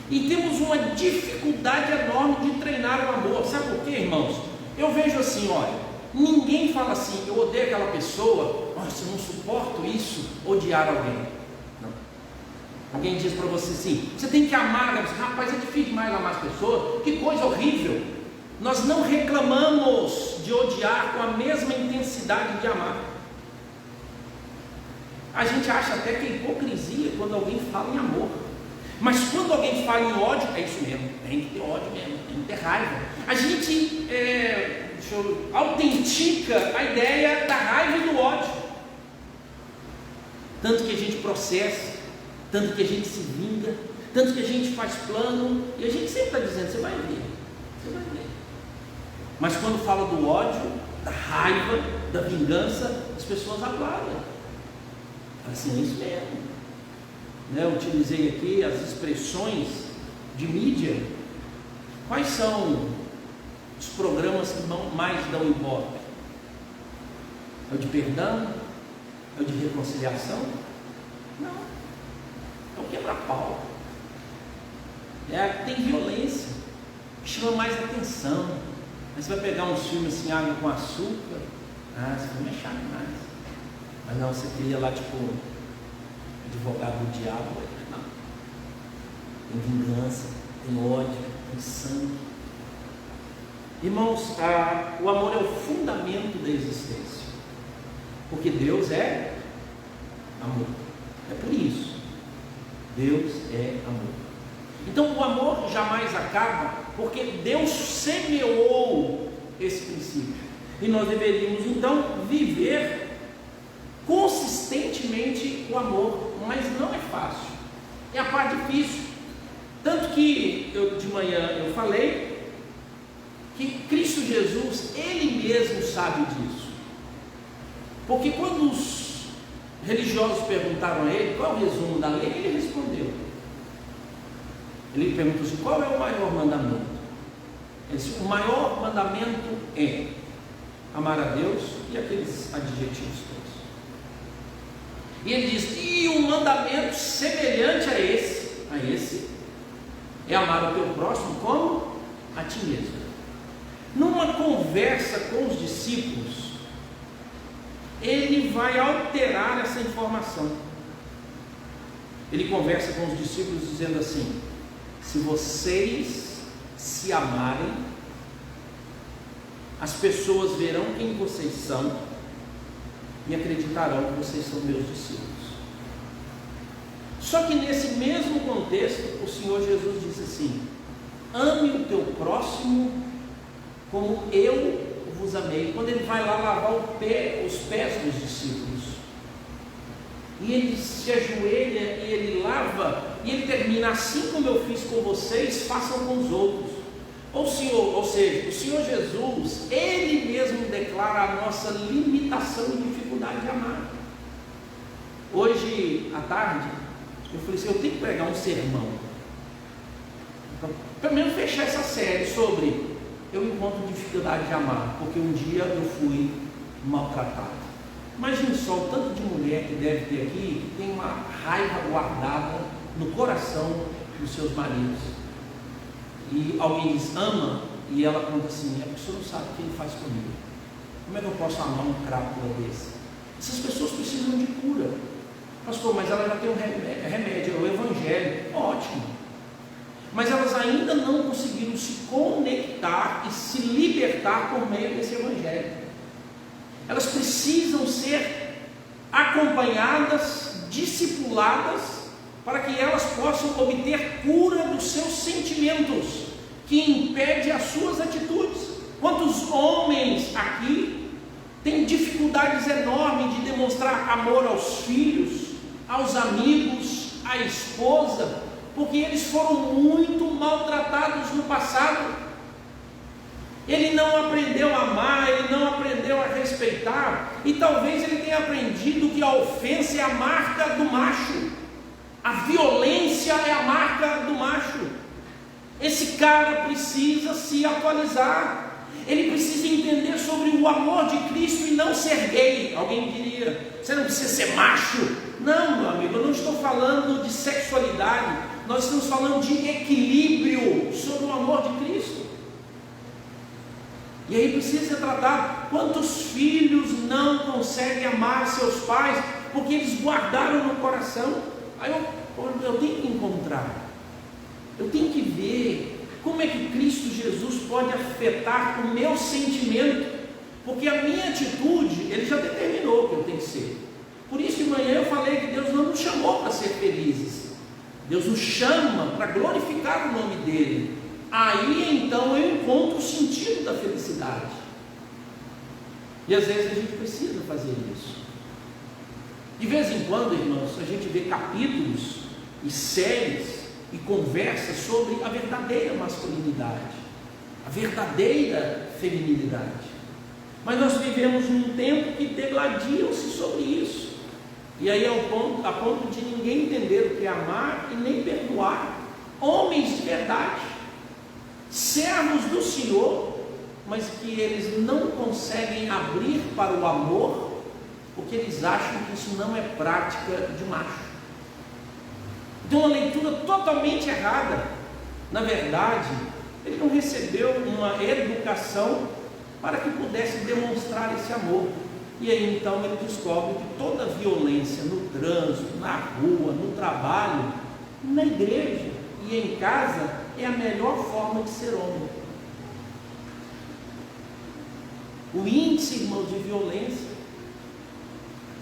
E temos uma dificuldade enorme de treinar o amor. Sabe por quê, irmãos? Eu vejo assim, olha, ninguém fala assim, eu odeio aquela pessoa, nossa, eu não suporto isso, odiar alguém. Alguém diz para você assim, você tem que amar, rapaz, é difícil demais amar as pessoas, que coisa horrível. Nós não reclamamos de odiar com a mesma intensidade de amar. A gente acha até que é hipocrisia quando alguém fala em amor, mas quando alguém fala em ódio, é isso mesmo, tem que ter ódio mesmo, tem que ter raiva. A gente autentica a ideia da raiva e do ódio, tanto que a gente processa, tanto que a gente se vinga, tanto que a gente faz plano, e a gente sempre está dizendo, você vai ver. Mas quando fala do ódio, da raiva, da vingança, as pessoas aplaudem. Assim, é isso mesmo. Eu utilizei aqui as expressões de mídia. Quais são os programas que mais dão ibope? É o de perdão? É o de reconciliação? Não. É o quebra-pau, tem violência, que chama mais atenção. Aí você vai pegar uns filmes assim, água com açúcar, esse filme é chato demais. Mas não, você queria lá tipo advogado do diabo, não. Tem vingança, tem ódio, tem sangue. Irmãos, o amor é o fundamento da existência, porque Deus é amor, é por isso. Deus é amor. Então o amor jamais acaba, porque Deus semeou esse princípio. E nós deveríamos então viver consistentemente o amor, mas não é fácil. É a parte difícil. Tanto que de manhã eu falei que Cristo Jesus, Ele mesmo sabe disso. Porque quando os religiosos perguntaram a ele qual é o resumo da lei, ele respondeu. Ele perguntou assim, qual é o maior mandamento? Ele disse, o maior mandamento é amar a Deus e aqueles adjetivos todos. E ele diz, e um mandamento semelhante a esse é amar o teu próximo como a ti mesmo. Numa conversa com os discípulos, ele vai alterar essa informação. Ele conversa com os discípulos dizendo assim, se vocês se amarem, as pessoas verão quem vocês são e acreditarão que vocês são meus discípulos. Só que nesse mesmo contexto, o Senhor Jesus disse assim, ame o teu próximo como eu vos amei. Quando ele vai lá lavar os pés dos discípulos, e ele se ajoelha e ele lava, e ele termina, assim como eu fiz com vocês, façam com os outros. Ou seja, o Senhor Jesus, Ele mesmo declara a nossa limitação e dificuldade de amar. Hoje à tarde, eu falei assim, eu tenho que pregar um sermão, pelo menos fechar essa série sobre eu encontro dificuldade de amar, porque um dia eu fui maltratado. Imagine só o tanto de mulher que deve ter aqui, que tem uma raiva guardada no coração dos seus maridos. E alguém diz, ama, e ela conta assim, a pessoa não sabe o que ele faz comigo. Como é que eu posso amar um crápula desse? Essas pessoas precisam de cura. Pastor, mas ela já tem um remédio, é o Evangelho. Ótimo. Mas elas ainda não conseguiram se conectar e se libertar por meio desse Evangelho. Elas precisam ser acompanhadas, discipuladas para que elas possam obter cura dos seus sentimentos, que impede as suas atitudes. Quantos homens aqui têm dificuldades enormes de demonstrar amor aos filhos, aos amigos, à esposa, porque eles foram muito maltratados no passado. Ele não aprendeu a amar, ele não aprendeu a respeitar, e talvez ele tenha aprendido que a ofensa é a marca do macho, a violência é a marca do macho. Esse cara precisa se atualizar, ele precisa entender sobre o amor de Cristo e não ser gay. Alguém diria, você não precisa ser macho. Não, meu amigo, eu não estou falando de sexualidade, nós estamos falando de equilíbrio sobre o amor de Cristo. E aí precisa ser tratado. Quantos filhos não conseguem amar seus pais porque eles guardaram no coração? Aí eu tenho que encontrar, eu tenho que ver como é que Cristo Jesus pode afetar o meu sentimento, porque a minha atitude, Ele já determinou que eu tenho que ser. Por isso que de manhã eu falei que Deus não nos chamou para ser felizes, Deus nos chama para glorificar o nome dEle. Aí então eu encontro o sentido da felicidade, e às vezes a gente precisa fazer isso. De vez em quando, irmãos, a gente vê capítulos e séries e conversas sobre a verdadeira masculinidade, a verdadeira feminilidade, mas nós vivemos num tempo que degladiam-se sobre isso, e aí a ponto de ninguém entender o que é amar e nem perdoar. Homens de verdade, servos do Senhor, mas que eles não conseguem abrir para o amor, porque eles acham que isso não é prática de macho. Então, uma leitura totalmente errada. Na verdade, ele não recebeu uma educação para que pudesse demonstrar esse amor. E aí então ele descobre que toda violência no trânsito, na rua, no trabalho, na igreja e em casa é a melhor forma de ser homem. O índice, irmão, de violência.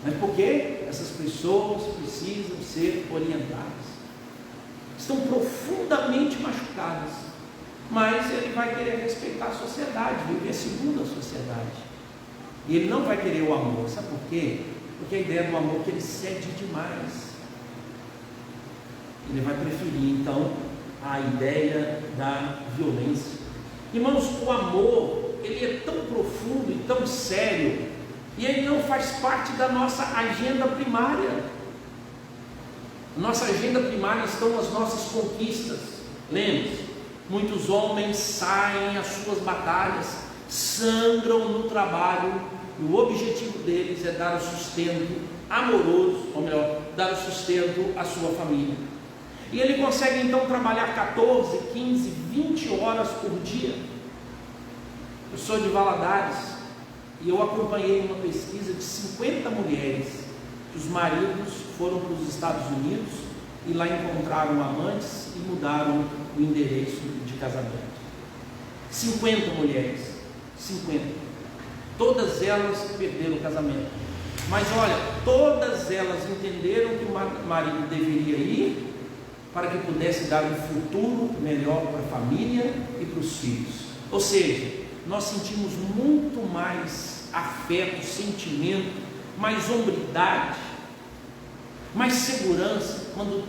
Mas por quê? Essas pessoas precisam ser orientadas. Estão profundamente machucadas. Mas ele vai querer respeitar a sociedade, viver segundo a sociedade. E ele não vai querer o amor. Sabe por quê? Porque a ideia do amor é que ele cede demais. Ele vai preferir, então, a ideia da violência. Irmãos, o amor, ele é tão profundo e tão sério, e ele não faz parte da nossa agenda primária. Nossa agenda primária estão as nossas conquistas. Lembre-se, muitos homens saem às suas batalhas, sangram no trabalho, e o objetivo deles é dar o sustento amoroso, ou melhor, dar o sustento à sua família. E ele consegue então trabalhar 14, 15, 20 horas por dia. Eu sou de Valadares e eu acompanhei uma pesquisa de 50 mulheres que os maridos foram para os Estados Unidos e lá encontraram amantes e mudaram o endereço de casamento. 50 mulheres, 50. Todas elas perderam o casamento. Mas olha, todas elas entenderam que o marido deveria ir para que pudesse dar um futuro melhor para a família e para os filhos. Ou seja, nós sentimos muito mais afeto, sentimento, mais hombridade, mais segurança quando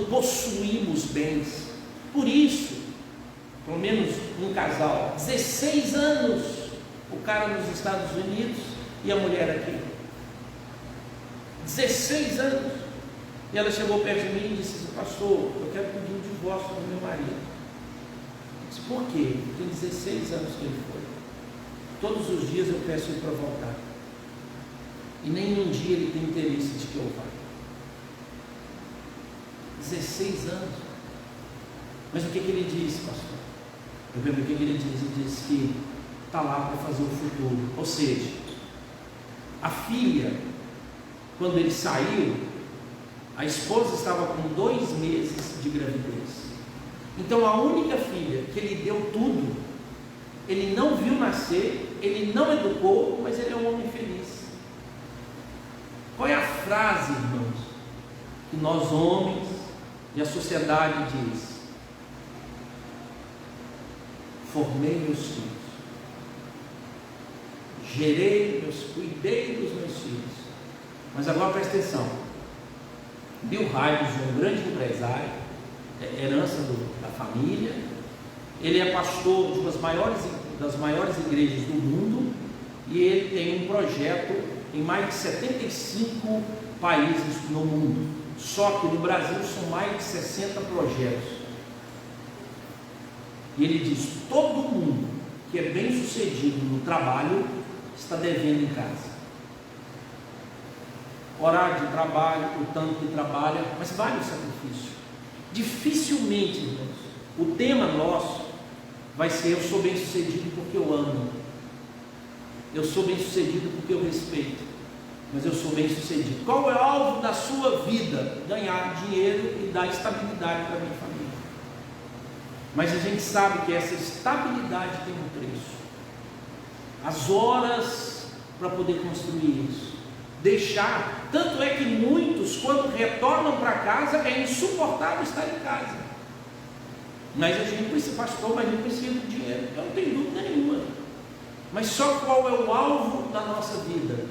possuímos bens. Por isso, pelo menos um casal, 16 anos, o cara nos Estados Unidos e a mulher aqui. 16 anos. E ela chegou perto de mim e disse: pastor, eu quero pedir um divórcio do meu marido. Eu disse: por quê? Tem 16 anos que ele foi. Todos os dias eu peço ele para voltar. E nenhum dia ele tem interesse de que eu vá. 16 anos. Mas o que ele disse, pastor? Eu perguntei o que ele disse. Ele disse que está lá para fazer o futuro. Ou seja, a filha, quando ele saiu, a esposa estava com 2 meses de gravidez. Então a única filha que ele deu tudo, ele não viu nascer, ele não educou, mas ele é um homem feliz. Qual é a frase, irmãos, nós homens, e a sociedade diz: formei meus filhos, cuidei dos meus filhos. Mas agora presta atenção, Bill Hybels, um grande empresário, herança da família, ele é pastor de uma das maiores igrejas do mundo, e ele tem um projeto em mais de 75 países no mundo. Só que no Brasil são mais de 60 projetos. E ele diz: todo mundo que é bem sucedido no trabalho está devendo em casa. Horário de trabalho, o tanto que trabalha, mas vale o sacrifício. Dificilmente, irmãos, o tema nosso vai ser: eu sou bem sucedido porque eu amo, eu sou bem sucedido porque eu respeito, mas eu sou bem sucedido. Qual é o alvo da sua vida? Ganhar dinheiro e dar estabilidade para a minha família. Mas a gente sabe que essa estabilidade tem um preço. As horas para poder construir isso, deixar, tanto é que muitos, quando retornam para casa, é insuportável estar em casa. Mas a gente precisa, pastor, mas a gente precisa do dinheiro. Eu não tenho dúvida nenhuma. Mas só qual é o alvo da nossa vida?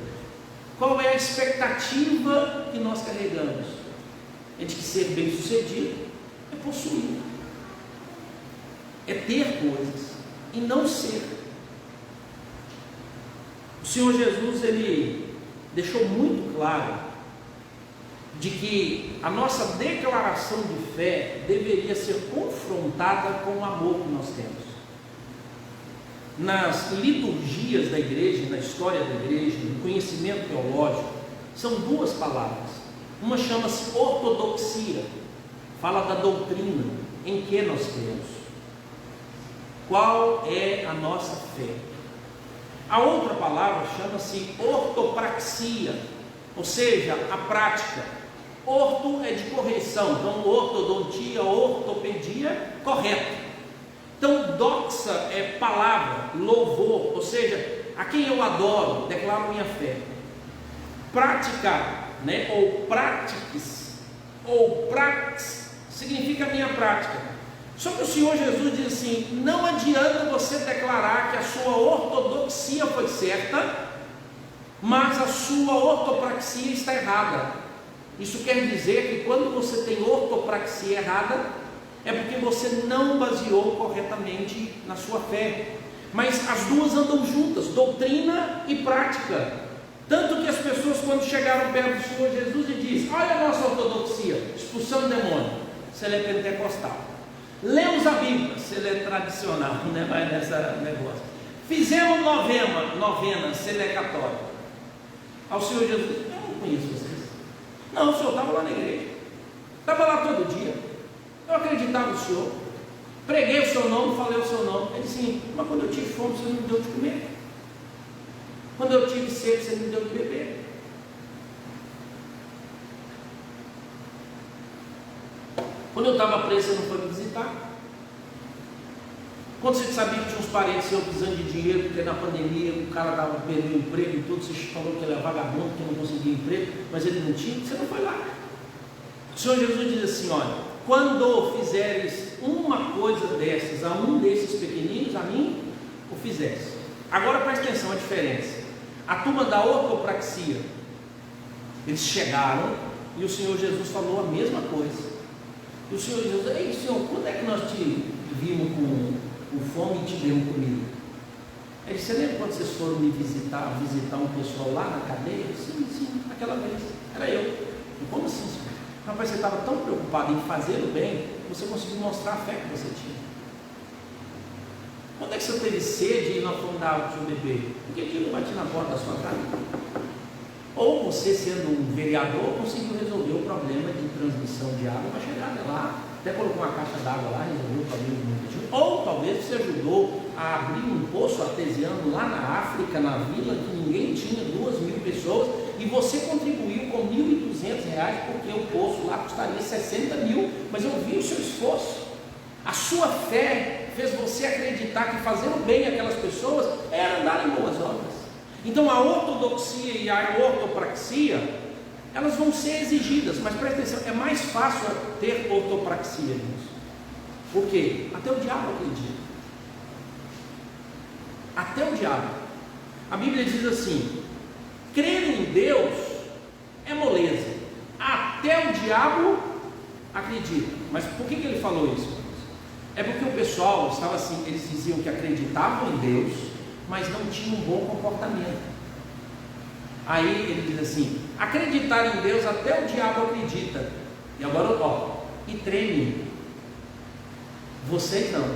Qual é a expectativa que nós carregamos? É de que ser bem sucedido é possuir, é ter coisas e não ser. O Senhor Jesus, ele deixou muito claro de que a nossa declaração de fé deveria ser confrontada com o amor que nós temos. Nas liturgias da igreja, na história da igreja, no conhecimento teológico, são duas palavras. Uma chama-se ortodoxia, fala da doutrina, em que nós temos. Qual é a nossa fé? A outra palavra chama-se ortopraxia, ou seja, a prática. Orto é de correção, então ortodontia, ortopedia, correto. Então, doxa é palavra, louvor, ou seja, a quem eu adoro, declaro minha fé. Prática, né, ou pratiques, ou prax, significa minha prática. Só que o Senhor Jesus diz assim: não adianta você declarar que a sua ortodoxia foi certa, mas a sua ortopraxia está errada. Isso quer dizer que quando você tem ortopraxia errada, é porque você não baseou corretamente na sua fé. Mas as duas andam juntas, doutrina e prática. Tanto que as pessoas, quando chegaram perto do Senhor Jesus, e dizem: olha a nossa ortodoxia, expulsando demônio, se ele é pentecostal. Lemos a Bíblia, se ele é tradicional, né? Vai nessa negócio. Fizemos novena, se ele é católico. Ao Senhor Jesus: eu não conheço vocês. Não, o senhor estava lá na igreja, estava lá todo dia, eu acreditava no senhor, preguei o seu nome, falei o seu nome. Ele disse: sim, mas quando eu tive fome, você não me deu de comer. Quando eu tive sede, você não me deu de beber. Quando eu estava preso, você não foi me visitar. Quando você sabia que tinha uns parentes seus precisando de dinheiro, porque na pandemia o cara estava perdendo o emprego e tudo, você falou que ele é vagabundo, que não conseguia emprego, mas ele não tinha, você não foi lá. O Senhor Jesus diz assim: olha, quando fizeres uma coisa dessas a um desses pequeninos, a mim o fizesse. Agora preste atenção a diferença. A turma da ortopraxia, eles chegaram e o Senhor Jesus falou a mesma coisa. E o Senhor Jesus: ei, Senhor, quando é que nós te vimos com fome e te demos comida? Ele disse: você lembra quando vocês foram me visitar um pessoal lá na cadeia? Sim, aquela vez, era eu. E como assim, Senhor? Rapaz, você estava tão preocupado em fazer o bem, você conseguiu mostrar a fé que você tinha. Quando é que você teve sede e nós fomos dar água para o seu bebê? Por que ele não bati na porta da sua casa? Ou você, sendo um vereador, conseguiu resolver o problema de transmissão de água para chegar até lá, até colocou uma caixa d'água lá, resolveu o problema do mundo. Ou talvez você ajudou a abrir um poço artesiano lá na África, na vila, que ninguém tinha, 2.000 pessoas, e você contribuiu com R$1.200, porque o poço lá custaria 60 mil, mas eu vi o seu esforço. A sua fé fez você acreditar que fazer o bem àquelas pessoas era andar em boas obras. Então a ortodoxia e a ortopraxia elas vão ser exigidas, mas presta atenção, é mais fácil ter ortopraxia nisso. Por quê? Até o diabo acredita. Até o diabo. A Bíblia diz assim: crer em Deus é moleza, até o diabo acredita. Mas por que ele falou isso? É porque o pessoal estava assim, eles diziam que acreditavam em Deus, mas não tinham um bom comportamento. Aí ele diz assim: acreditar em Deus até o diabo acredita. E agora, ó, e treme. Vocês não.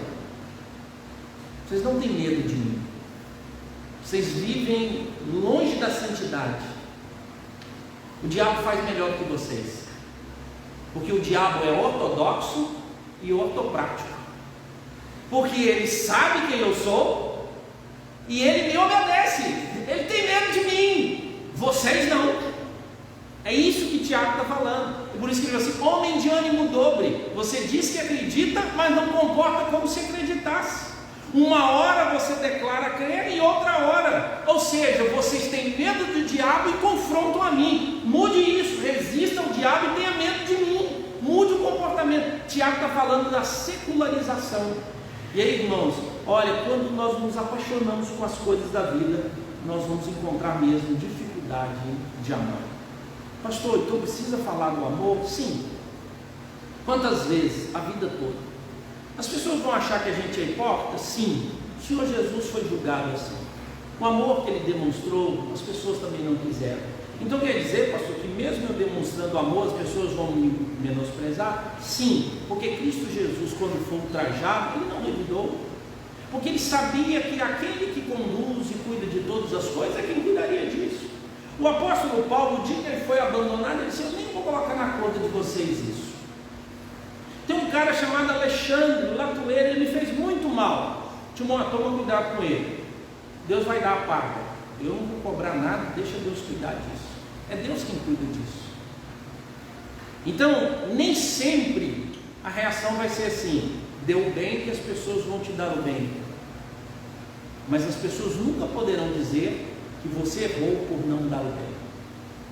Vocês não têm medo de mim. Vocês vivem longe da santidade. O diabo faz melhor que vocês, porque o diabo é ortodoxo e ortoprático, porque ele sabe quem eu sou e ele me obedece. Ele tem medo de mim, vocês não. É isso que Tiago está falando. E por isso que ele diz assim: homem de ânimo dobre. Você diz que acredita, mas não comporta como se acreditasse. Uma hora você declara crer e outra hora, ou seja, vocês têm medo do diabo e confrontam a mim. Mude isso, resista ao diabo e tenha medo de mim. Mude o comportamento. Tiago está falando da secularização. E aí, irmãos, olha, quando nós nos apaixonamos com as coisas da vida, nós vamos encontrar mesmo dificuldade de amar. Pastor, então precisa falar do amor? Sim. Quantas vezes? A vida toda. As pessoas vão achar que a gente é hipócrita? Sim. O Senhor Jesus foi julgado assim. O amor que Ele demonstrou, as pessoas também não quiseram. Então quer dizer, pastor, que mesmo eu demonstrando amor, as pessoas vão me menosprezar? Sim, porque Cristo Jesus, quando foi ultrajado, Ele não revidou. Porque Ele sabia que aquele que conduz e cuida de todas as coisas é quem cuidaria disso. O apóstolo Paulo, o dia que ele foi abandonado, ele disse: eu nem vou colocar na conta de vocês isso. Tem um cara chamado Alexandre Latueira, ele me fez muito mal. Toma cuidado com ele. Deus vai dar a paga. Eu não vou cobrar nada, deixa Deus cuidar disso. É Deus quem cuida disso. Então, nem sempre a reação vai ser assim: deu bem que as pessoas vão te dar o bem. Mas as pessoas nunca poderão dizer que você errou por não dar o bem.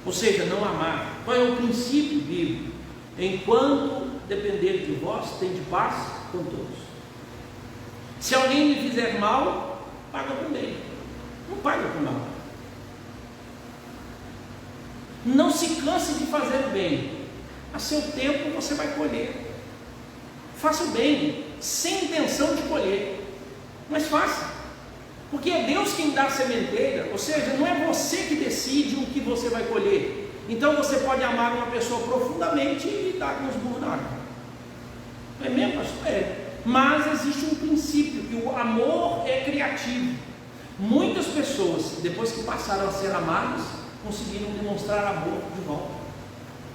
Ou seja, não amar. Qual é o princípio bíblico? Enquanto depender de vós, tende paz com todos. Se alguém me fizer mal, paga com bem. Não paga com mal. Não se canse de fazer o bem. A seu tempo você vai colher. Faça o bem, sem intenção de colher, mas faça, porque é Deus quem dá a sementeira. Ou seja, não é você que decide o que você vai colher. Então você pode amar uma pessoa profundamente e dar com os burros na água. É mesmo, pastor? É. Mas existe um princípio, que o amor é criativo. Muitas pessoas, depois que passaram a ser amadas, conseguiram demonstrar amor de volta.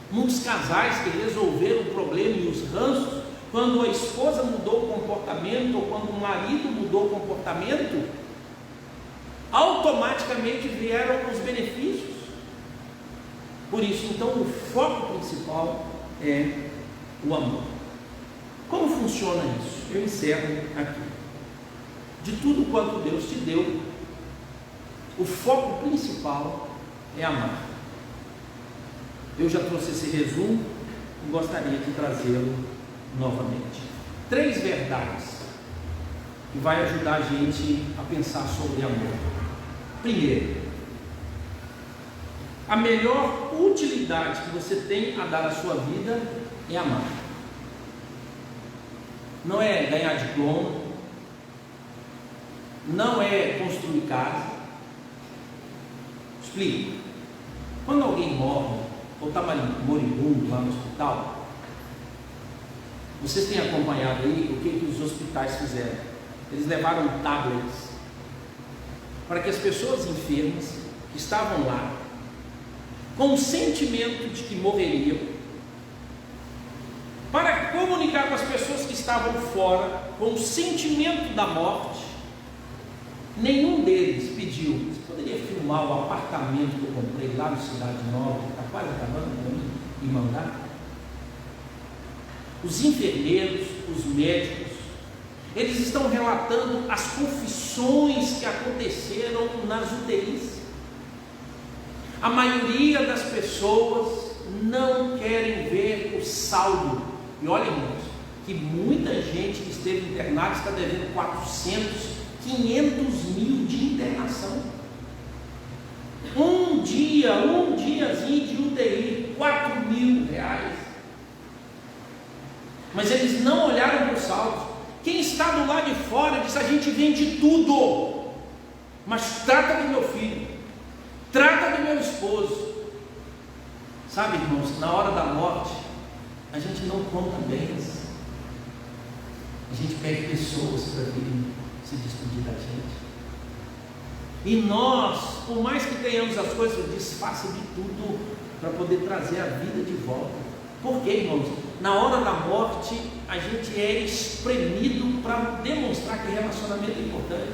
Muitos casais que resolveram o problema e os ranços, quando a esposa mudou o comportamento, ou quando o marido mudou o comportamento, automaticamente vieram os benefícios. Por isso, então, o foco principal é o amor. Como funciona isso? Eu encerro aqui. De tudo quanto Deus te deu, o foco principal é amar. Eu já trouxe esse resumo e gostaria de trazê-lo novamente. 3 verdades que vai ajudar a gente a pensar sobre amor. Primeiro, a melhor utilidade que você tem a dar à sua vida é amar. Não é ganhar diploma, não é construir casa. Explico. Quando alguém morre ou está moribundo lá no hospital, vocês têm acompanhado aí o que os hospitais fizeram? Eles levaram tablets para que as pessoas enfermas que estavam lá, com o sentimento de que morreriam, para comunicar com as pessoas que estavam fora, com o sentimento da morte, nenhum deles pediu: você poderia filmar o apartamento que eu comprei lá no Cidade Nova, que está quase acabando para mim, e mandar? Os enfermeiros, os médicos, eles estão relatando as confissões que aconteceram nas UTIs. A maioria das pessoas não querem ver o saldo. E olha, irmãos, que muita gente que esteve internada está devendo 400, 500 mil de internação. Um diazinho de UTI, 4 mil reais. Mas eles não olharam para o saldo. Quem está do lado de fora diz: a gente vende tudo, mas trata do meu filho, trata do meu esposo. Sabe, irmãos, na hora da morte, a gente não conta bens, a gente pede pessoas para virem se despedir da gente. E nós, por mais que tenhamos as coisas, desfaça de tudo para poder trazer a vida de volta. Por quê, irmãos? Na hora da morte, a gente é espremido para demonstrar que relacionamento é importante.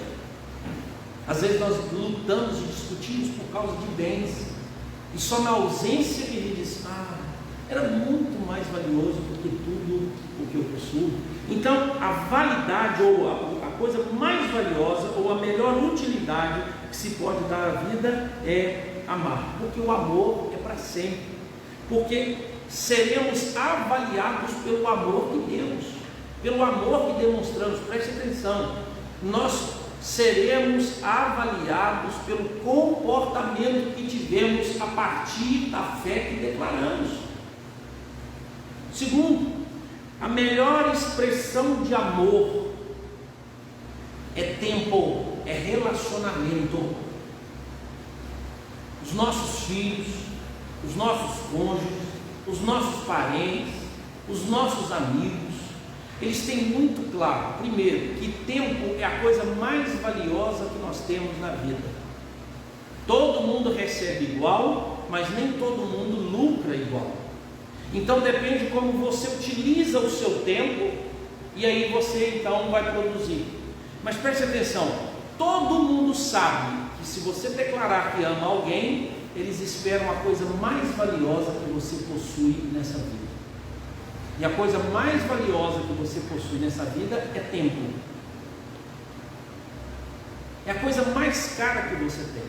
Às vezes nós lutamos e discutimos por causa de bens, e só na ausência que a gente diz: era muito mais valioso do que tudo o que eu possuo. Então, a validade, ou a coisa mais valiosa, ou a melhor utilidade que se pode dar à vida é amar, porque o amor é para sempre, porque seremos avaliados pelo amor de Deus, pelo amor que demonstramos. Preste atenção, nós seremos avaliados pelo comportamento que tivemos a partir da fé que declaramos. Segundo, a melhor expressão de amor é tempo, é relacionamento. Os nossos filhos, os nossos cônjuges, os nossos parentes, os nossos amigos, eles têm muito claro, primeiro, que tempo é a coisa mais valiosa que nós temos na vida. Todo mundo recebe igual, mas nem todo mundo lucra igual. Então depende de como você utiliza o seu tempo, e aí você então vai produzir. Mas preste atenção, todo mundo sabe que se você declarar que ama alguém, eles esperam a coisa mais valiosa que você possui nessa vida. E a coisa mais valiosa que você possui nessa vida é tempo. É a coisa mais cara que você tem.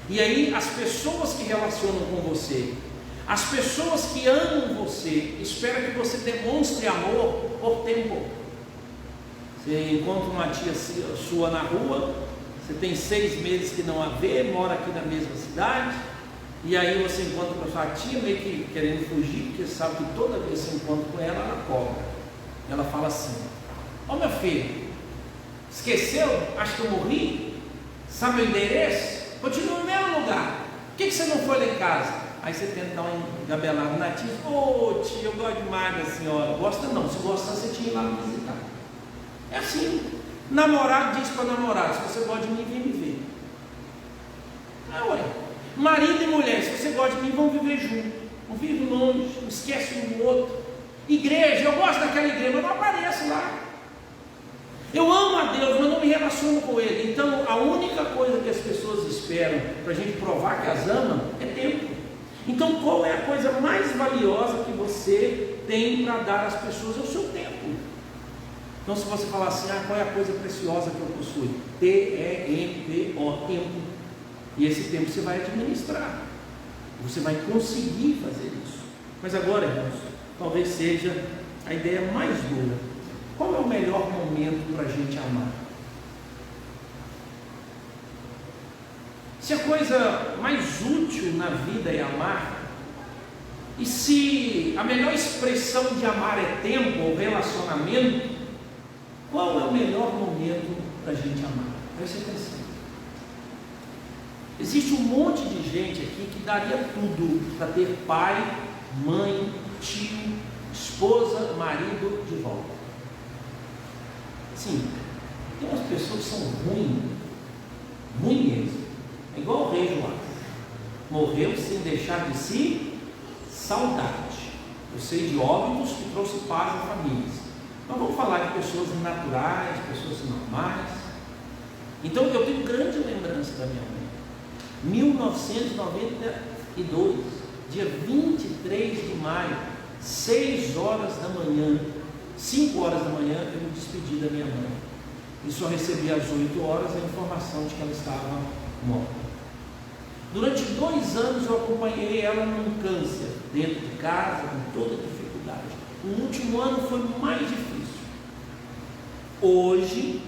E aí as pessoas que relacionam com você, as pessoas que amam você, esperam que você demonstre amor por tempo. Você encontra uma tia sua na rua, você tem 6 meses que não a vê, mora aqui na mesma cidade, e aí você encontra com a sua tia meio que querendo fugir, porque sabe que toda vez que você encontra com ela, ela cobra. Ela fala assim: ó, meu filho, esqueceu? Acho que eu morri? Sabe o endereço? Continua no mesmo lugar. Por que você não foi lá em casa? Aí você tenta dar um engabelado na tia: ô tia, eu gosto demais da senhora. Gosta não, se gostar você tinha ir lá me visitar. É assim. Namorado diz para namorado: se você gosta de mim, vem me ver. Ué. Marido e mulher, se você gosta de mim, vão viver juntos. Não vive longe, não esquece um do outro. Igreja, eu gosto daquela igreja, mas não apareço lá. Eu amo a Deus, mas não me relaciono com Ele. Então a única coisa que as pessoas esperam para a gente provar que as amam é tempo. Então qual é a coisa mais valiosa que você tem para dar às pessoas? É o seu tempo. Então se você falar assim: qual é a coisa preciosa que eu possuo? T-E-M-P-O, tempo. E esse tempo você vai administrar, você vai conseguir fazer isso. Mas agora, irmãos, talvez seja a ideia mais dura. Qual é o melhor momento para a gente amar? Se a coisa mais útil na vida é amar, e se a melhor expressão de amar é tempo ou relacionamento, qual é o melhor momento para a gente amar? Preste atenção. Existe um monte de gente aqui que daria tudo para ter pai, mãe, tio, esposa, marido de volta. Sim, tem umas pessoas que são ruins mesmo. É igual o rei Joás. Morreu sem deixar de si saudade. Eu sei de óbitos que trouxe paz a famílias. Nós vamos falar de pessoas naturais, pessoas normais. Então eu tenho grande lembrança da minha mãe. 1992, dia 23 de maio, 6 horas da manhã, 5 horas da manhã, eu me despedi da minha mãe. E só recebi às 8 horas a informação de que ela estava morta. Durante 2 anos eu acompanhei ela num câncer, dentro de casa, com toda dificuldade. O último ano foi mais difícil. Hoje,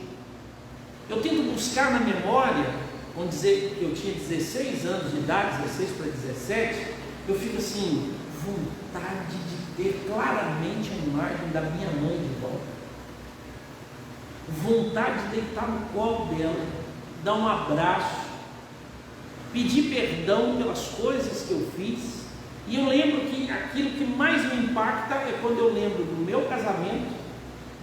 eu tento buscar na memória, vamos dizer que eu tinha 16 anos de idade, 16 para 17, eu fico assim, vontade de ter claramente a imagem da minha mãe de volta. Vontade de deitar no colo dela, dar um abraço, pedir perdão pelas coisas que eu fiz. E eu lembro que aquilo que mais me impacta é quando eu lembro do meu casamento,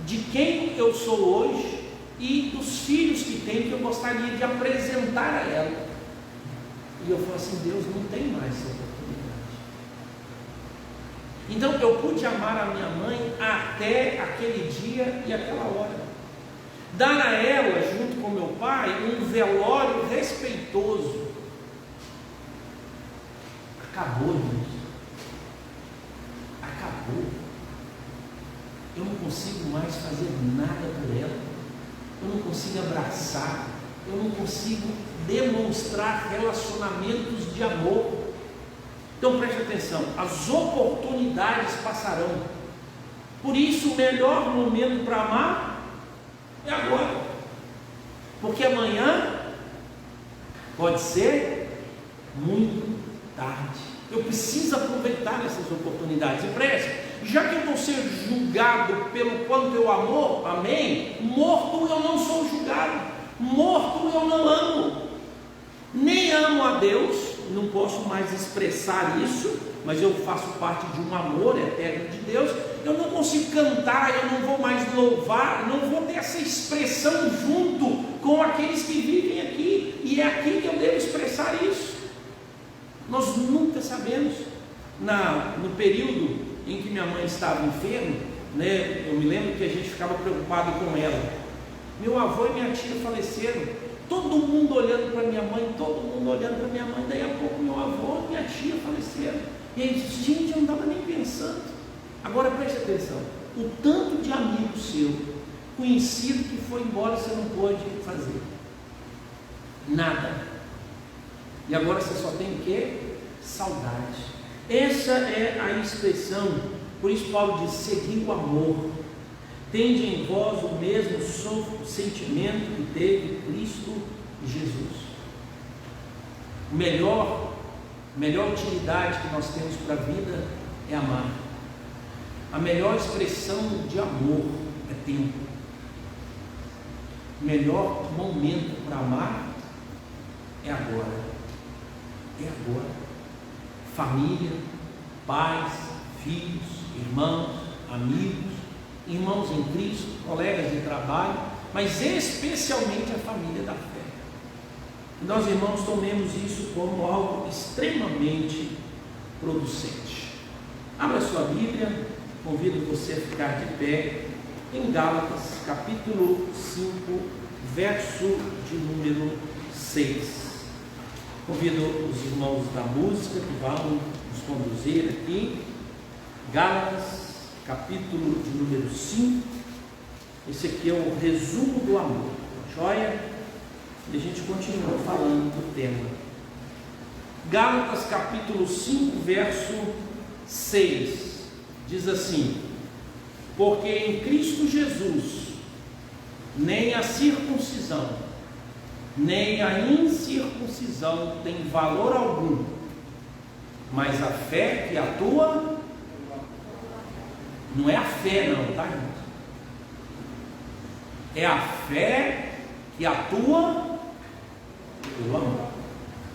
de quem eu sou hoje e dos filhos que tenho, que eu gostaria de apresentar a ela. E eu falo assim, Deus, não tem mais essa oportunidade. Então eu pude amar a minha mãe até aquele dia e aquela hora. Dar a ela, junto com meu pai, um velório respeitoso. Acabou, irmãos. Acabou. Eu não consigo mais fazer nada por ela. Eu não consigo abraçar. Eu não consigo demonstrar relacionamentos de amor. Então preste atenção, as oportunidades passarão. Por isso o melhor momento para amar é agora, porque amanhã pode ser muito tarde. Eu preciso aproveitar essas oportunidades. E preste, já que eu vou ser julgado pelo quanto eu amei, morto eu não sou julgado, morto eu não amo, nem amo a Deus, não posso mais expressar isso, mas eu faço parte de um amor eterno de Deus. Eu não consigo cantar, eu não vou mais louvar, não vou ter essa expressão junto com aqueles que vivem aqui, e é aqui que eu devo expressar isso. Nós nunca sabemos. No período em que minha mãe estava enferma, né, eu me lembro que a gente ficava preocupado com ela. Meu avô e minha tia faleceram, todo mundo olhando para minha mãe, todo mundo olhando para minha mãe. Daí a pouco meu avô e minha tia faleceram, e aí, gente, eu não estava nem pensando. Agora preste atenção, o tanto de amigo seu, conhecido, que foi embora, você não pôde fazer nada, e agora você só tem o quê? Saudade. Essa é a expressão. Por isso Paulo diz, segui o amor, tende em vós o mesmo sentimento que teve Cristo Jesus. Melhor utilidade que nós temos para a vida é amar. A melhor expressão de amor é tempo. O melhor momento para amar é agora. É agora. Família, pais, filhos, irmãos, amigos, irmãos em Cristo, colegas de trabalho, mas especialmente a família da fé. E nós, irmãos, tomemos isso como algo extremamente producente. Abra sua Bíblia, convido você a ficar de pé em Gálatas, capítulo 5, verso de número 6. Convido os irmãos da música que vão nos conduzir aqui. Gálatas, capítulo de número 5. Esse aqui é o resumo do amor. Joia? E a gente continua falando do tema. Gálatas, capítulo 5, verso 6. Diz assim: porque em Cristo Jesus nem a circuncisão, nem a incircuncisão tem valor algum, mas a fé que atua, não é a fé não, tá, irmão? É a fé que atua pelo amor.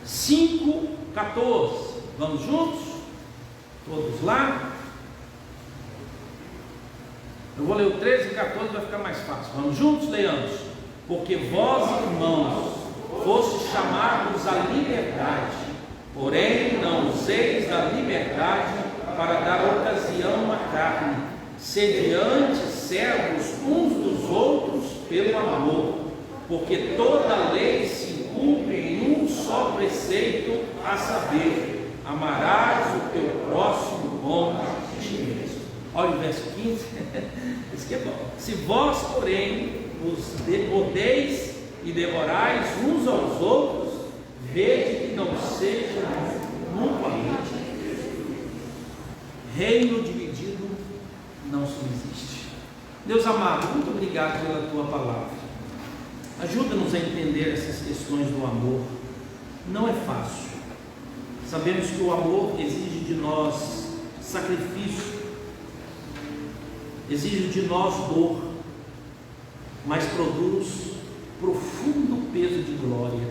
5:14, vamos juntos? Todos lá? Eu vou ler o 13 e 14, vai ficar mais fácil. Vamos juntos, leiamos. Porque vós, irmãos, fostes chamados à liberdade, porém não useis da liberdade para dar ocasião à carne, sede antes servos uns dos outros pelo amor, porque toda lei se cumpre em um só preceito, a saber, amarás o teu próximo como a ti mesmo. Olha o verso 15, isso que é bom. Se vós, porém, os odeis e devorais uns aos outros, Vede que não seja mutuamente. Reino dividido não subsiste. Deus amado, muito obrigado pela tua palavra. Ajuda-nos a entender essas questões do amor. Não é fácil. Sabemos que o amor exige de nós sacrifício, exige de nós dor, mas produz profundo peso de glória,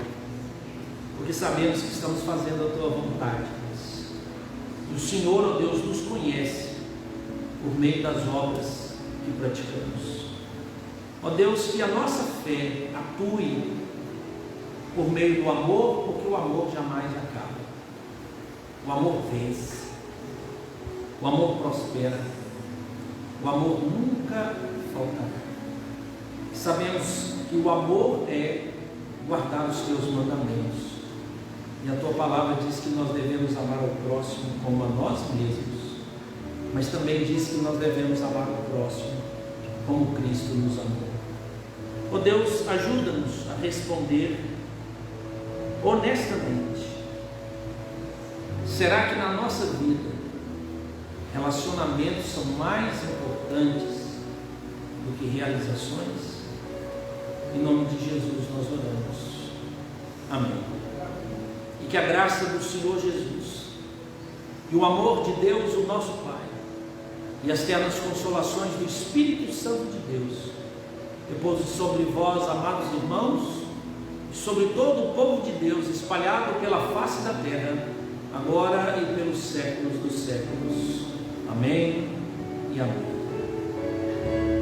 porque sabemos que estamos fazendo a tua vontade. E o Senhor, ó Deus, nos conhece por meio das obras que praticamos. Ó Deus, que a nossa fé atue por meio do amor, porque o amor jamais acaba. O amor vence, o amor prospera, o amor nunca faltará. Sabemos que o amor é guardar os teus mandamentos, e a tua palavra diz que nós devemos amar o próximo como a nós mesmos, mas também diz que nós devemos amar o próximo como Cristo nos amou. Ó Deus, ajuda-nos a responder honestamente. Será que na nossa vida relacionamentos são mais importantes do que realizações? Em nome de Jesus nós oramos. Amém. E que a graça do Senhor Jesus e o amor de Deus, o nosso Pai, e as ternas consolações do Espírito Santo de Deus repouse sobre vós, amados irmãos, e sobre todo o povo de Deus espalhado pela face da terra, agora e pelos séculos dos séculos. Amém e amém.